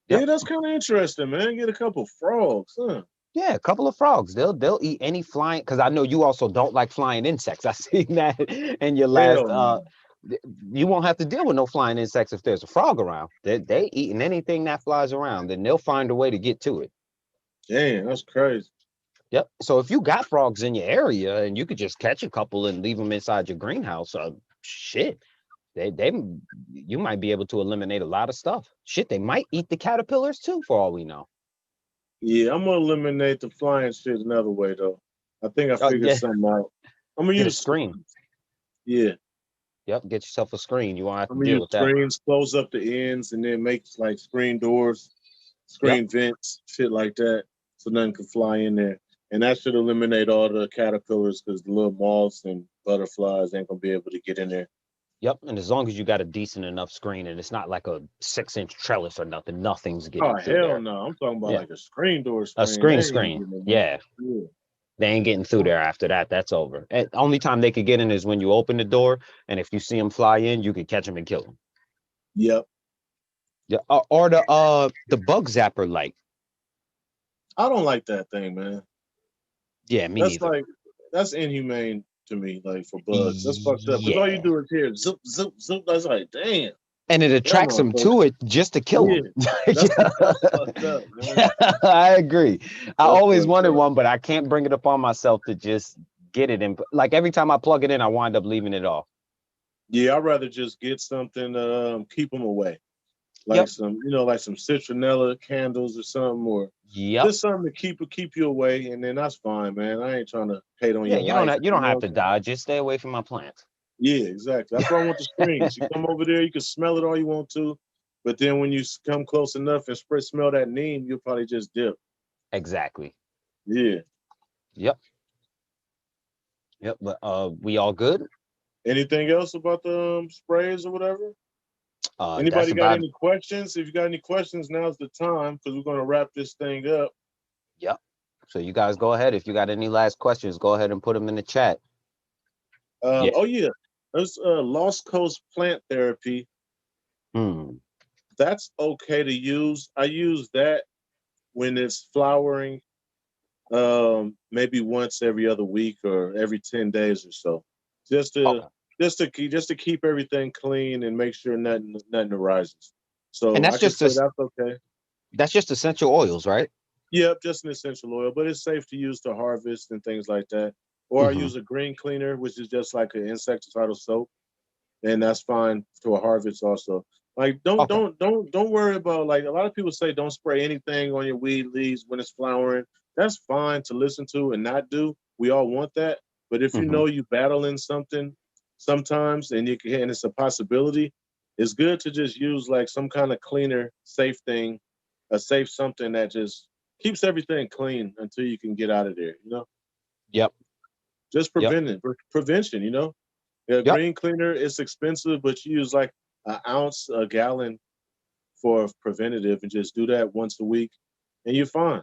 Yeah, that's kind of interesting, man. Get a couple frogs, huh? Yeah, a couple of frogs. They'll eat any flying, because I know you also don't like flying insects. I seen that in your last you won't have to deal with no flying insects if there's a frog around. They eating anything that flies around, and they'll find a way to get to it. Damn, that's crazy. Yep. So if you got frogs in your area and you could just catch a couple and leave them inside your greenhouse, shit, you might be able to eliminate a lot of stuff. Shit, they might eat the caterpillars too, for all we know. Yeah, I'm gonna eliminate the flying shit another way though. I think I figured something out. I'm gonna use screen. Yeah. Yep. Get yourself a screen. You won't have I to mean, deal your with that. screens, close up the ends, and then make like screen doors, Yep. screen vents, shit like that, so nothing can fly in there. And that should eliminate all the caterpillars because the little moths and butterflies ain't gonna be able to get in there. Yep. And as long as you got a decent enough screen and it's not like a 6-inch trellis or nothing, nothing's Oh getting through hell there. no! I'm talking about Yeah. like a screen door A screen. They ain't screen. getting in there. Yeah. Yeah. They ain't getting through there after that. That's over. And only time they could get in is when you open the door. And if you see them fly in, you can catch them and kill them. Yep. Yeah. Or the bug zapper light. I don't like that thing, man. Yeah, me That's neither. like that's inhumane to me, like for bugs. That's fucked up. Because all you Yeah. do is hear zoop, zoop, zoop. That's like, damn. And it That attracts them motherfucker. to it just to kill Yeah. them. That's fucked up, man. I agree. I That's always fucked wanted up. one, but I can't bring it upon myself to just get it in. Like every time I plug it in, I wind up leaving it off. Yeah, I'd rather just get something keep them away. Like Yep. some, like some citronella candles or something, or Yep. just something to keep you away, and then that's fine, man. I ain't trying to hate on Yeah, your life. you don't have to die. Just stay away from my plants. Yeah, exactly. That's why I want the screens. You come over there, you can smell it all you want to, but then when you come close enough and smell that neem, you'll probably just dip. Exactly. Yeah. Yep. Yep. But we all good? Anything else about the sprays or whatever? That's Anybody got about any questions? If you got any questions, now's the time because we're gonna wrap this thing up. Yep. So you guys go ahead. If you got any last questions, go ahead and put them in the chat. Yeah. Oh yeah, there's Lost Coast plant therapy. That's okay to use. I use that when it's flowering, maybe once every other week or every 10 days or so, just to Okay. just to keep everything clean and make sure nothing arises. And So I can say that's okay. that's just essential oils, right? Yep, just an essential oil, but it's safe to use to harvest and things like that. Or I use a green cleaner, which is just like an insecticidal soap, and that's fine to a harvest also. Like don't worry about, like, a lot of people say don't spray anything on your weed leaves when it's flowering. That's fine to listen to and not do. We all want that. But if you know you battling something sometimes and it's a possibility, it's good to just use like some kind of cleaner, safe thing, a safe something that just keeps everything clean until you can get out of there. Yep. Just prevention, Yeah, Yep. green cleaner is expensive, but you use like an ounce, a gallon for preventative and just do that once a week and you're fine.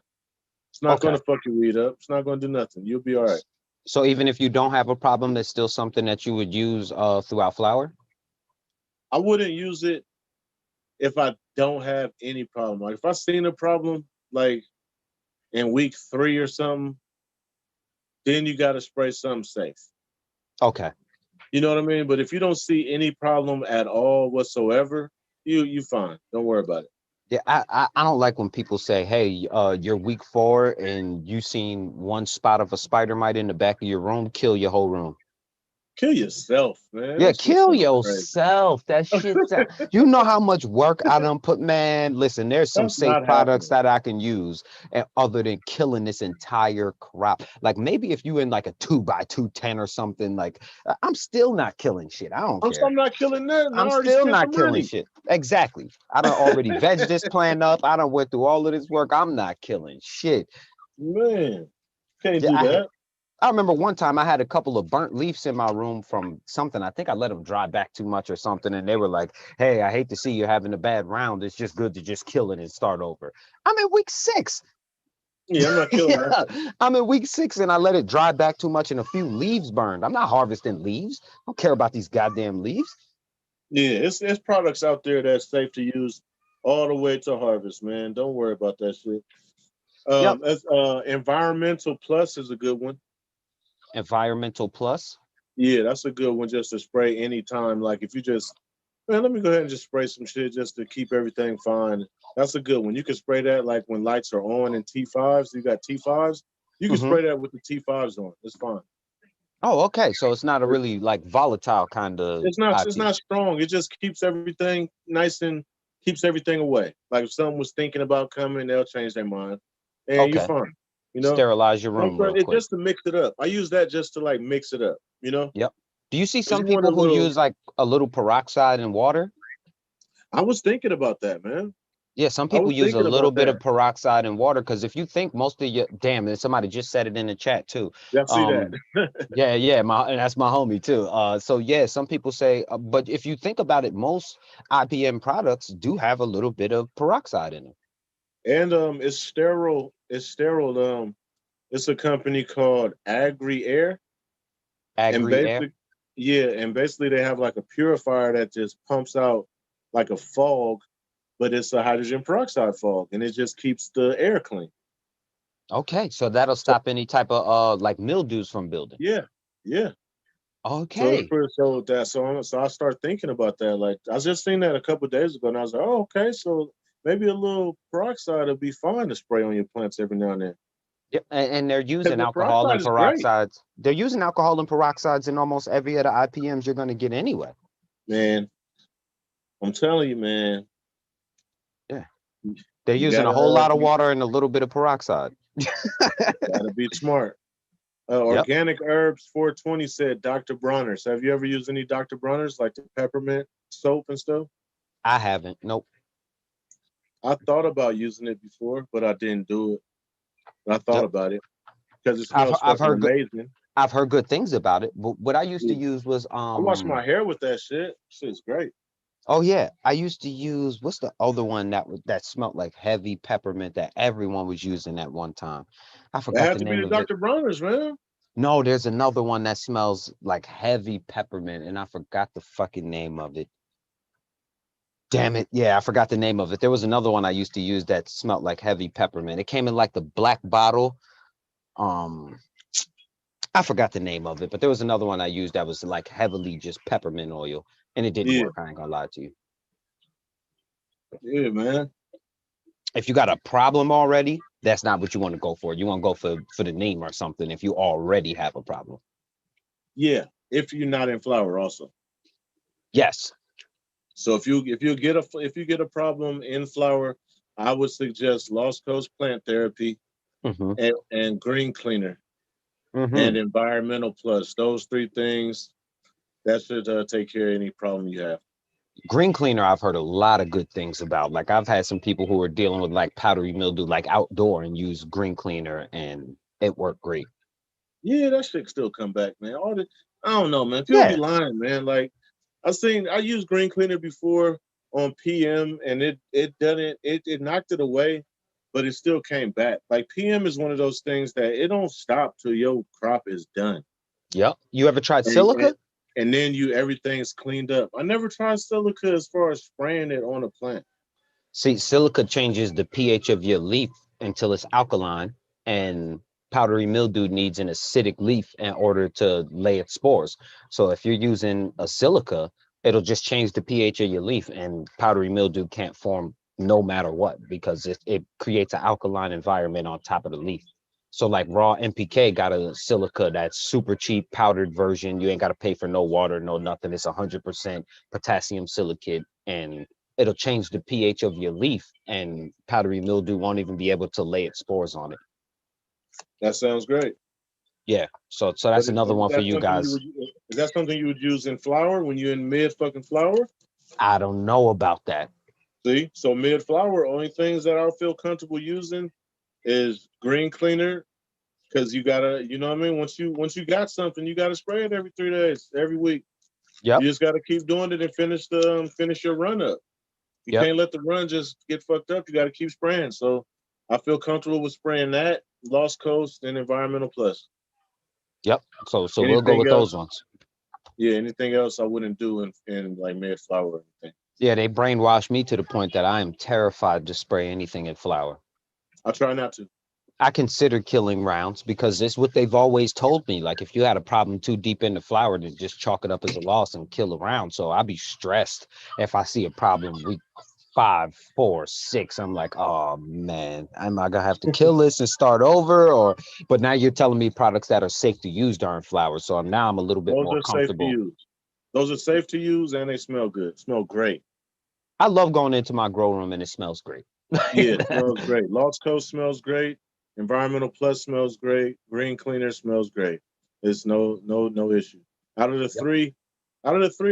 It's not going to fuck your weed up. It's not going to do nothing. You'll be all right. So even if you don't have a problem, there's still something that you would use throughout flower? I wouldn't use it if I don't have any problem. Like if I seen a problem like in week 3 or something, then you got to spray something safe. Okay. You know what I mean? But if you don't see any problem at all whatsoever, you fine. Don't worry about it. Yeah, I don't like when people say, "Hey, you're week 4 and you seen one spot of a spider mite in the back of your room, kill your whole room." Kill yourself, man. Yeah, That shit kill sounds crazy. yourself. That shit. You know how much work I done put, man. Listen, there's some That's safe not products happening. that I can use, and other than killing this entire crop. Like maybe if you in like a 2x2 tent or something, like I'm still not killing shit. I don't care. I'm not killing nothing. I I'm already still spent the not killing money. shit. Exactly. I done already veg this plant up. I done went through all of this work. I'm not killing shit. Man, can't Yeah, do that. I remember one time I had a couple of burnt leaves in my room from something. I think I let them dry back too much or something. And they were like, "Hey, I hate to see you having a bad round. It's just good to just kill it and start over." I'm in week 6. Yeah, I'm not killing Yeah, that. I'm in week 6 and I let it dry back too much and a few leaves burned. I'm not harvesting leaves. I don't care about these goddamn leaves. Yeah, it's products out there that's safe to use all the way to harvest, man. Don't worry about that shit. Yep. Environmental Plus is a good one. Environmental Plus. Yeah, that's a good one just to spray anytime. Like if you just, man, let me go ahead and just spray some shit just to keep everything fine. That's a good one. You can spray that like when lights are on in T5s. You got T5s. You can spray that with the T5s on. It's fine. Oh, okay. So it's not a really like volatile kind of It's IP. not strong. It just keeps everything nice and keeps everything away. Like if someone was thinking about coming, they'll change their mind, and you're Okay. fine. You know, Sterilize your room real it's quick. just to mix it up. I use that just to like mix it up. You know. Yep. Do you see 'Cause some you want a people who little. use like a little peroxide in water? I was thinking about that, man. Yeah, some I people was use a thinking little about bit that. of peroxide in water because if you think most of your damn, and somebody just said it in the chat too. Yeah, I see that. Yeah, and that's my homie too. So yeah, some people say, but if you think about it, most IPM products do have a little bit of peroxide in them. And it's sterile. It's sterile. It's a company called Agri Air, and Agri air. basically, yeah, and basically they have like a purifier that just pumps out like a fog, but it's a hydrogen peroxide fog, and it just keeps the air clean. Okay, so that'll So stop any type of like mildews from building. yeah, yeah. So it's Okay. pretty so that so I start thinking about that. Like I just seen that a couple of days ago, and I was like, oh, okay, so maybe a little peroxide will be fine to spray on your plants every now and then. Yep, and they're Because using the alcohol peroxide and is great, peroxides. They're using alcohol and peroxides in almost every other IPMs you're going to get anyway. man. I'm telling you, man. Yeah, they're You using a gotta whole lot of water and a little bit of peroxide. gotta be smart. Yep, Organic Herbs 420 said Dr. Bronner's. Have you ever used any Dr. Bronner's, like the peppermint soap and stuff? I haven't. Nope. I thought about using it before, but I didn't do it. But I thought Yep. about it because it I've smells I've fucking heard good amazing. I've heard good things about it. But what I used to Yeah. use was I wash my hair with that shit. Shit's great. oh yeah, I used to use what's the other one that smelled like heavy peppermint that everyone was using at one time. I It forgot had the to be name the of it. Dr. Bronner's, man. No, there's another one that smells like heavy peppermint, and I forgot the fucking name of it. Damn it. Yeah, I forgot the name of it. There was another one I used to use that smelled like heavy peppermint. It came in like the black bottle. Um, I forgot the name of it, but there was another one I used that was like heavily just peppermint oil, and it didn't Yeah, work. I ain't gonna lie to you. yeah, man. If you got a problem already, that's not what you want to go for. You want to go for the name or something if you already have a problem. Yeah, if you're not in flower, also. Yes. So if you get a problem in flower, I would suggest Lost Coast Plant Therapy Mm-hmm. and Green Cleaner Mm-hmm. and Environmental Plus. Those three things that should take care of any problem you have. Green cleaner, I've heard a lot of good things about. Like I've had some people who are dealing with like powdery mildew, like outdoor, and use green cleaner, and it worked great. Yeah, that shit still come back, man. I don't know, man. People be Yeah. lying, man. Like I used Green Cleaner before on PM, and it doesn't it knocked it away, but it still came back. Like PM is one of those things that it don't stop till your crop is done. Yep. You ever tried and silica? and, and then everything's cleaned up. I never tried silica as far as spraying it on a plant. See, silica changes the pH of your leaf until it's alkaline, and powdery mildew needs an acidic leaf in order to lay its spores. So if you're using a silica, it'll just change the pH of your leaf, and powdery mildew can't form no matter what because it creates an alkaline environment on top of the leaf. So like raw NPK got a silica that's super cheap powdered version. You ain't got to pay for no water, no nothing. It's 100% potassium silicate, and it'll change the pH of your leaf, and powdery mildew won't even be able to lay its spores on it. That sounds great. Yeah, so But that's another one for you guys. is that something you would use in flower when you're in mid fucking flower? I don't know about that. See, so mid flower, only things that I feel comfortable using is Green Cleaner, because you gotta, you know what I mean. Once you got something, you gotta spray it every 3 days, every week. Yep, You just gotta keep doing it and finish your run up. You yep, can't let the run just get fucked up. You got to keep spraying. So I feel comfortable with spraying that, Lost Coast, and Environmental Plus. yep. So we'll go Anything with else? those ones. Yeah, anything else I wouldn't do in like mid flower or anything. Yeah, they brainwashed me to the point that I am terrified to spray anything in flower. I try not to. I consider killing rounds because it's what they've always told me. Like if you had a problem too deep in the flower, then just chalk it up as a loss and kill a round. So I'd be stressed if I see a problem week 5, 4, 6. I'm like, oh man, am I gonna have to kill this and start over? Or but now you're telling me products that are safe to use during flowers. So now I'm a little bit Those more are safe to comfortable. use. Those are safe to use and they smell good. Smell great. I love going into my grow room and it smells great. Yeah, it smells great. Lost Coast smells great. Environmental Plus smells great. Green Cleaner smells great. It's no issue. Out of the Yep. three, I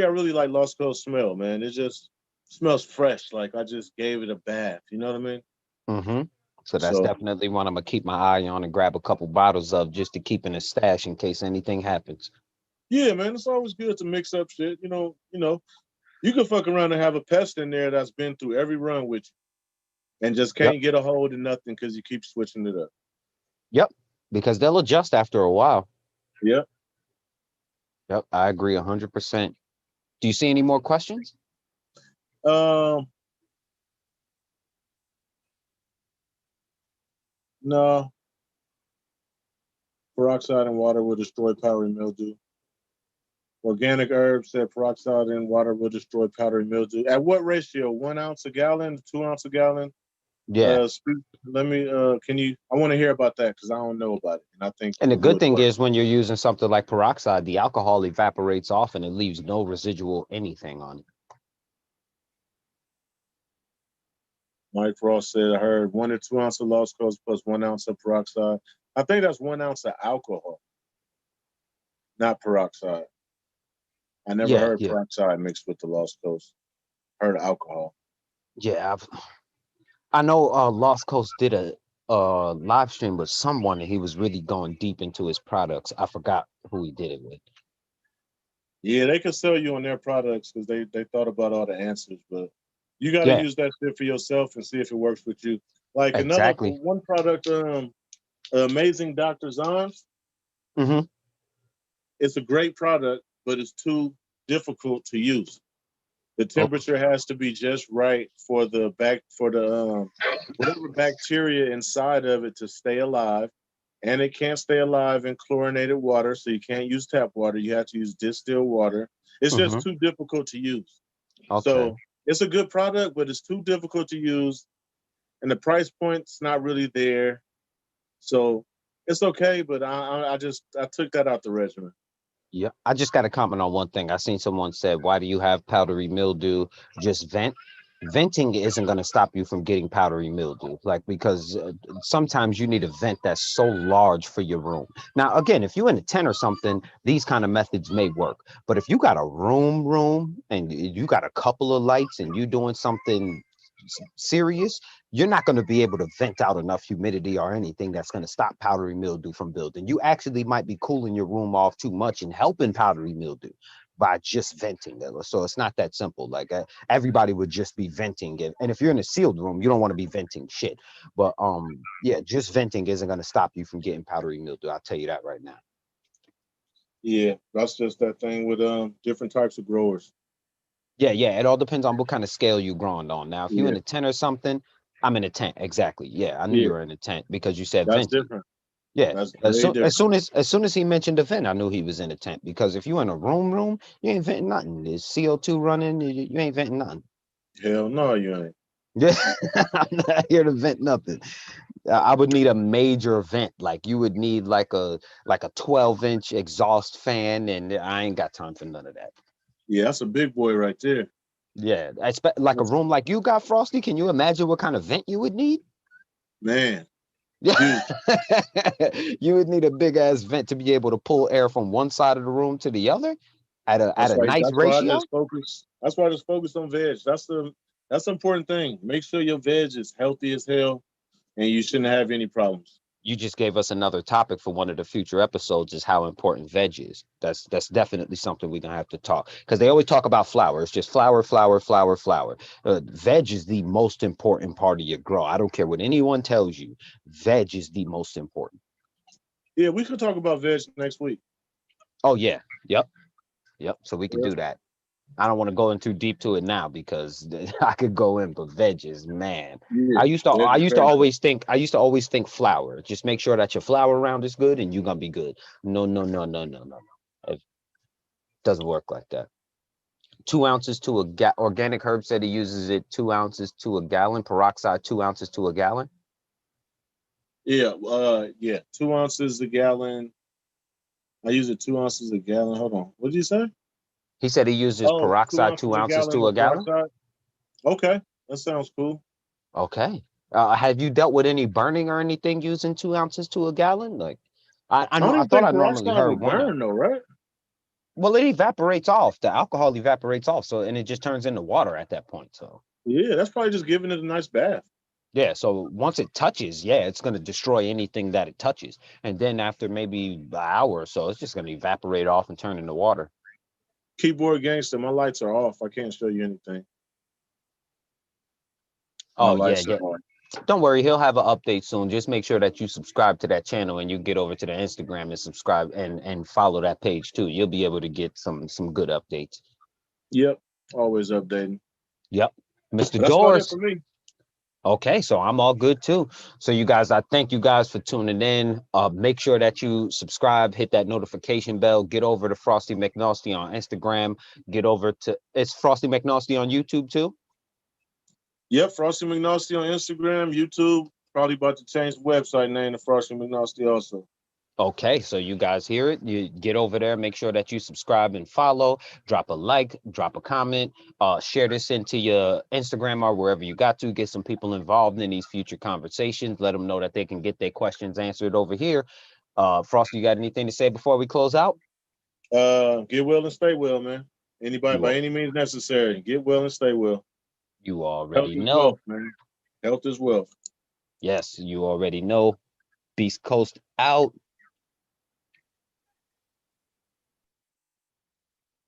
really like Lost Coast smell, man. It just smells fresh. Like I just gave it a bath. You know what I mean? Mm-hmm. So that's So definitely one I'm gonna keep my eye on and grab a couple bottles of just to keep in a stash in case anything happens. yeah, man, it's always good to mix up shit. You can fuck around and have a pest in there that's been through every run with you and just Yep. can't get a hold of nothing because you keep switching it up. Yep. Because they'll adjust after a while. Yeah. Yep. I agree 100%. Do you see any more questions? Um. No. Peroxide in water will destroy powdery mildew. Organic herbs said peroxide in water will destroy powdery mildew. At what ratio? 1 ounce a gallon, 2 ounce a gallon? Yeah. Let me. Can you? I want to hear about that because I don't know about it, and I think And the good would thing work. is when you're using something like peroxide, the alcohol evaporates off and it leaves no residual anything on it. Mike Frost said, I heard 1 or 2 ounces of Lost Coast plus 1 ounce of peroxide. I think that's 1 ounce of alcohol, not peroxide. I never Yeah, heard yeah, peroxide mixed with the Lost Coast. Heard alcohol. yeah. I know Lost Coast did a live stream with someone and he was really going deep into his products. I forgot who he did it with. Yeah, they can sell you on their products because they thought about all the answers, but you got to Yeah, use that shit for yourself and see if it works with you. Like another exactly. one product, Amazing Dr. Zom's. Mm-hmm. It's a great product, but it's too difficult to use. The Oh, temperature has to be just right for the whatever bacteria inside of it to stay alive, and it can't stay alive in chlorinated water, so you can't use tap water. You have to use distilled water. It's mm-hmm. just too difficult to use. Okay. So it's a good product, but it's too difficult to use, and the price point's not really there. So it's okay, but I took that out the regimen. Yeah, I just got to comment on one thing. I seen someone said, "Why do you have powdery mildew? Just vent." Venting isn't going to stop you from getting powdery mildew, like because sometimes you need a vent that's so large for your room. Now, again, if you're in a tent or something, these kind of methods may work. But if you got a room and you got a couple of lights and you doing something serious, you're not going to be able to vent out enough humidity or anything that's going to stop powdery mildew from building. You actually might be cooling your room off too much and helping powdery mildew by just venting it. So it's not that simple. Like everybody would just be venting it. And if you're in a sealed room, you don't want to be venting shit. But yeah, just venting isn't going to stop you from getting powdery mildew. I'll tell you that right now. Yeah, that's just that thing with different types of growers. Yeah, it all depends on what kind of scale you're growing on. Now, if you're in Yeah, a tent or something, I'm in a tent. Exactly. Yeah, I knew you yeah, were in a tent because you said that's venting. different. Yeah. That's As way soon as different. soon as as soon as he mentioned the vent, I knew he was in a tent because if you in a room, you ain't venting nothing. There's CO2 running, you ain't venting nothing. Hell no, you ain't. Yeah, I'm not here to vent nothing. I would need a major vent, like you would need like a 12-inch exhaust fan, and I ain't got time for none of that. Yeah, that's a big boy right there. Yeah, I expect like a room like you got, Frosty. Can you imagine what kind of vent you would need? Man, Yeah, huge. you would need a big ass vent to be able to pull air from one side of the room to the other at That's a why. nice That's why I ratio. just focus. That's why I just focus on veg. That's the important thing. Make sure your veg is healthy as hell, and you shouldn't have any problems. You just gave us another topic for one of the future episodes is how important veg is. That's definitely something we're gonna have to talk because they always talk about flour. It's just flour, flour, flour, flour. Veg is the most important part of your grow. I don't care what anyone tells you. Veg is the most important. Yeah, we could talk about veg next week. Oh yeah, yep. So we can Yeah, do that. I don't want to go in too deep to it now because I could go in, but veggies, man. yeah, I used to veg I is used to crazy. always think I used to always think flour. Just make sure that your flour round is good and you're gonna be good. No, no, no, no, no, no, no. It doesn't work like that. 2 ounces to a organic herb said he uses it 2 ounces to a gallon. Peroxide 2 ounces to a gallon. Yeah. 2 ounces a gallon. I use it 2 ounces a gallon. Hold on. What did you say? He said he uses Oh, two peroxide ounces two a ounces gallon to a of gallon. peroxide. Okay, that sounds cool. Okay. Have you dealt with any burning or anything using 2 ounces to a gallon? Like I I know don't I even thought think I normally peroxide heard would 1 ounce. burn though, right? Well, it evaporates off. The alcohol evaporates off. So, and it just turns into water at that point. So, Yeah, that's probably just giving it a nice bath. yeah. So once it touches, yeah, it's going to destroy anything that it touches. And then after maybe an hour or so, it's just going to evaporate off and turn into water. Keyboard gangster, my lights are off. I can't show you anything. My Oh, yeah, lights yeah. are on. Don't worry, he'll have an update soon. Just make sure that you subscribe to that channel and you get over to the Instagram and subscribe and follow that page too. You'll be able to get some good updates. Yep, always updating. Yep. Mr. That's about it Doors. for me. Okay, so I'm all good too. So you guys, I thank you guys for tuning in. Make sure that you subscribe, hit that notification bell, get over to Frosty McNasty on Instagram, get over to it's Frosty McNasty on YouTube too. Yep, Frosty McNasty on Instagram, YouTube. Probably about to change the website name to Frosty McNasty also. Okay, so you guys hear it. You get over there, make sure that you subscribe and follow, drop a like, drop a comment, share this into your Instagram or wherever you got to. Get some people involved in these future conversations. Let them know that they can get their questions answered over here. Frosty, you got anything to say before we close out? Get well and stay well, man. Anybody by any means necessary. Get well and stay well. You already Health is know. wealth, man. Health is wealth. Yes, you already know. Beast Coast out.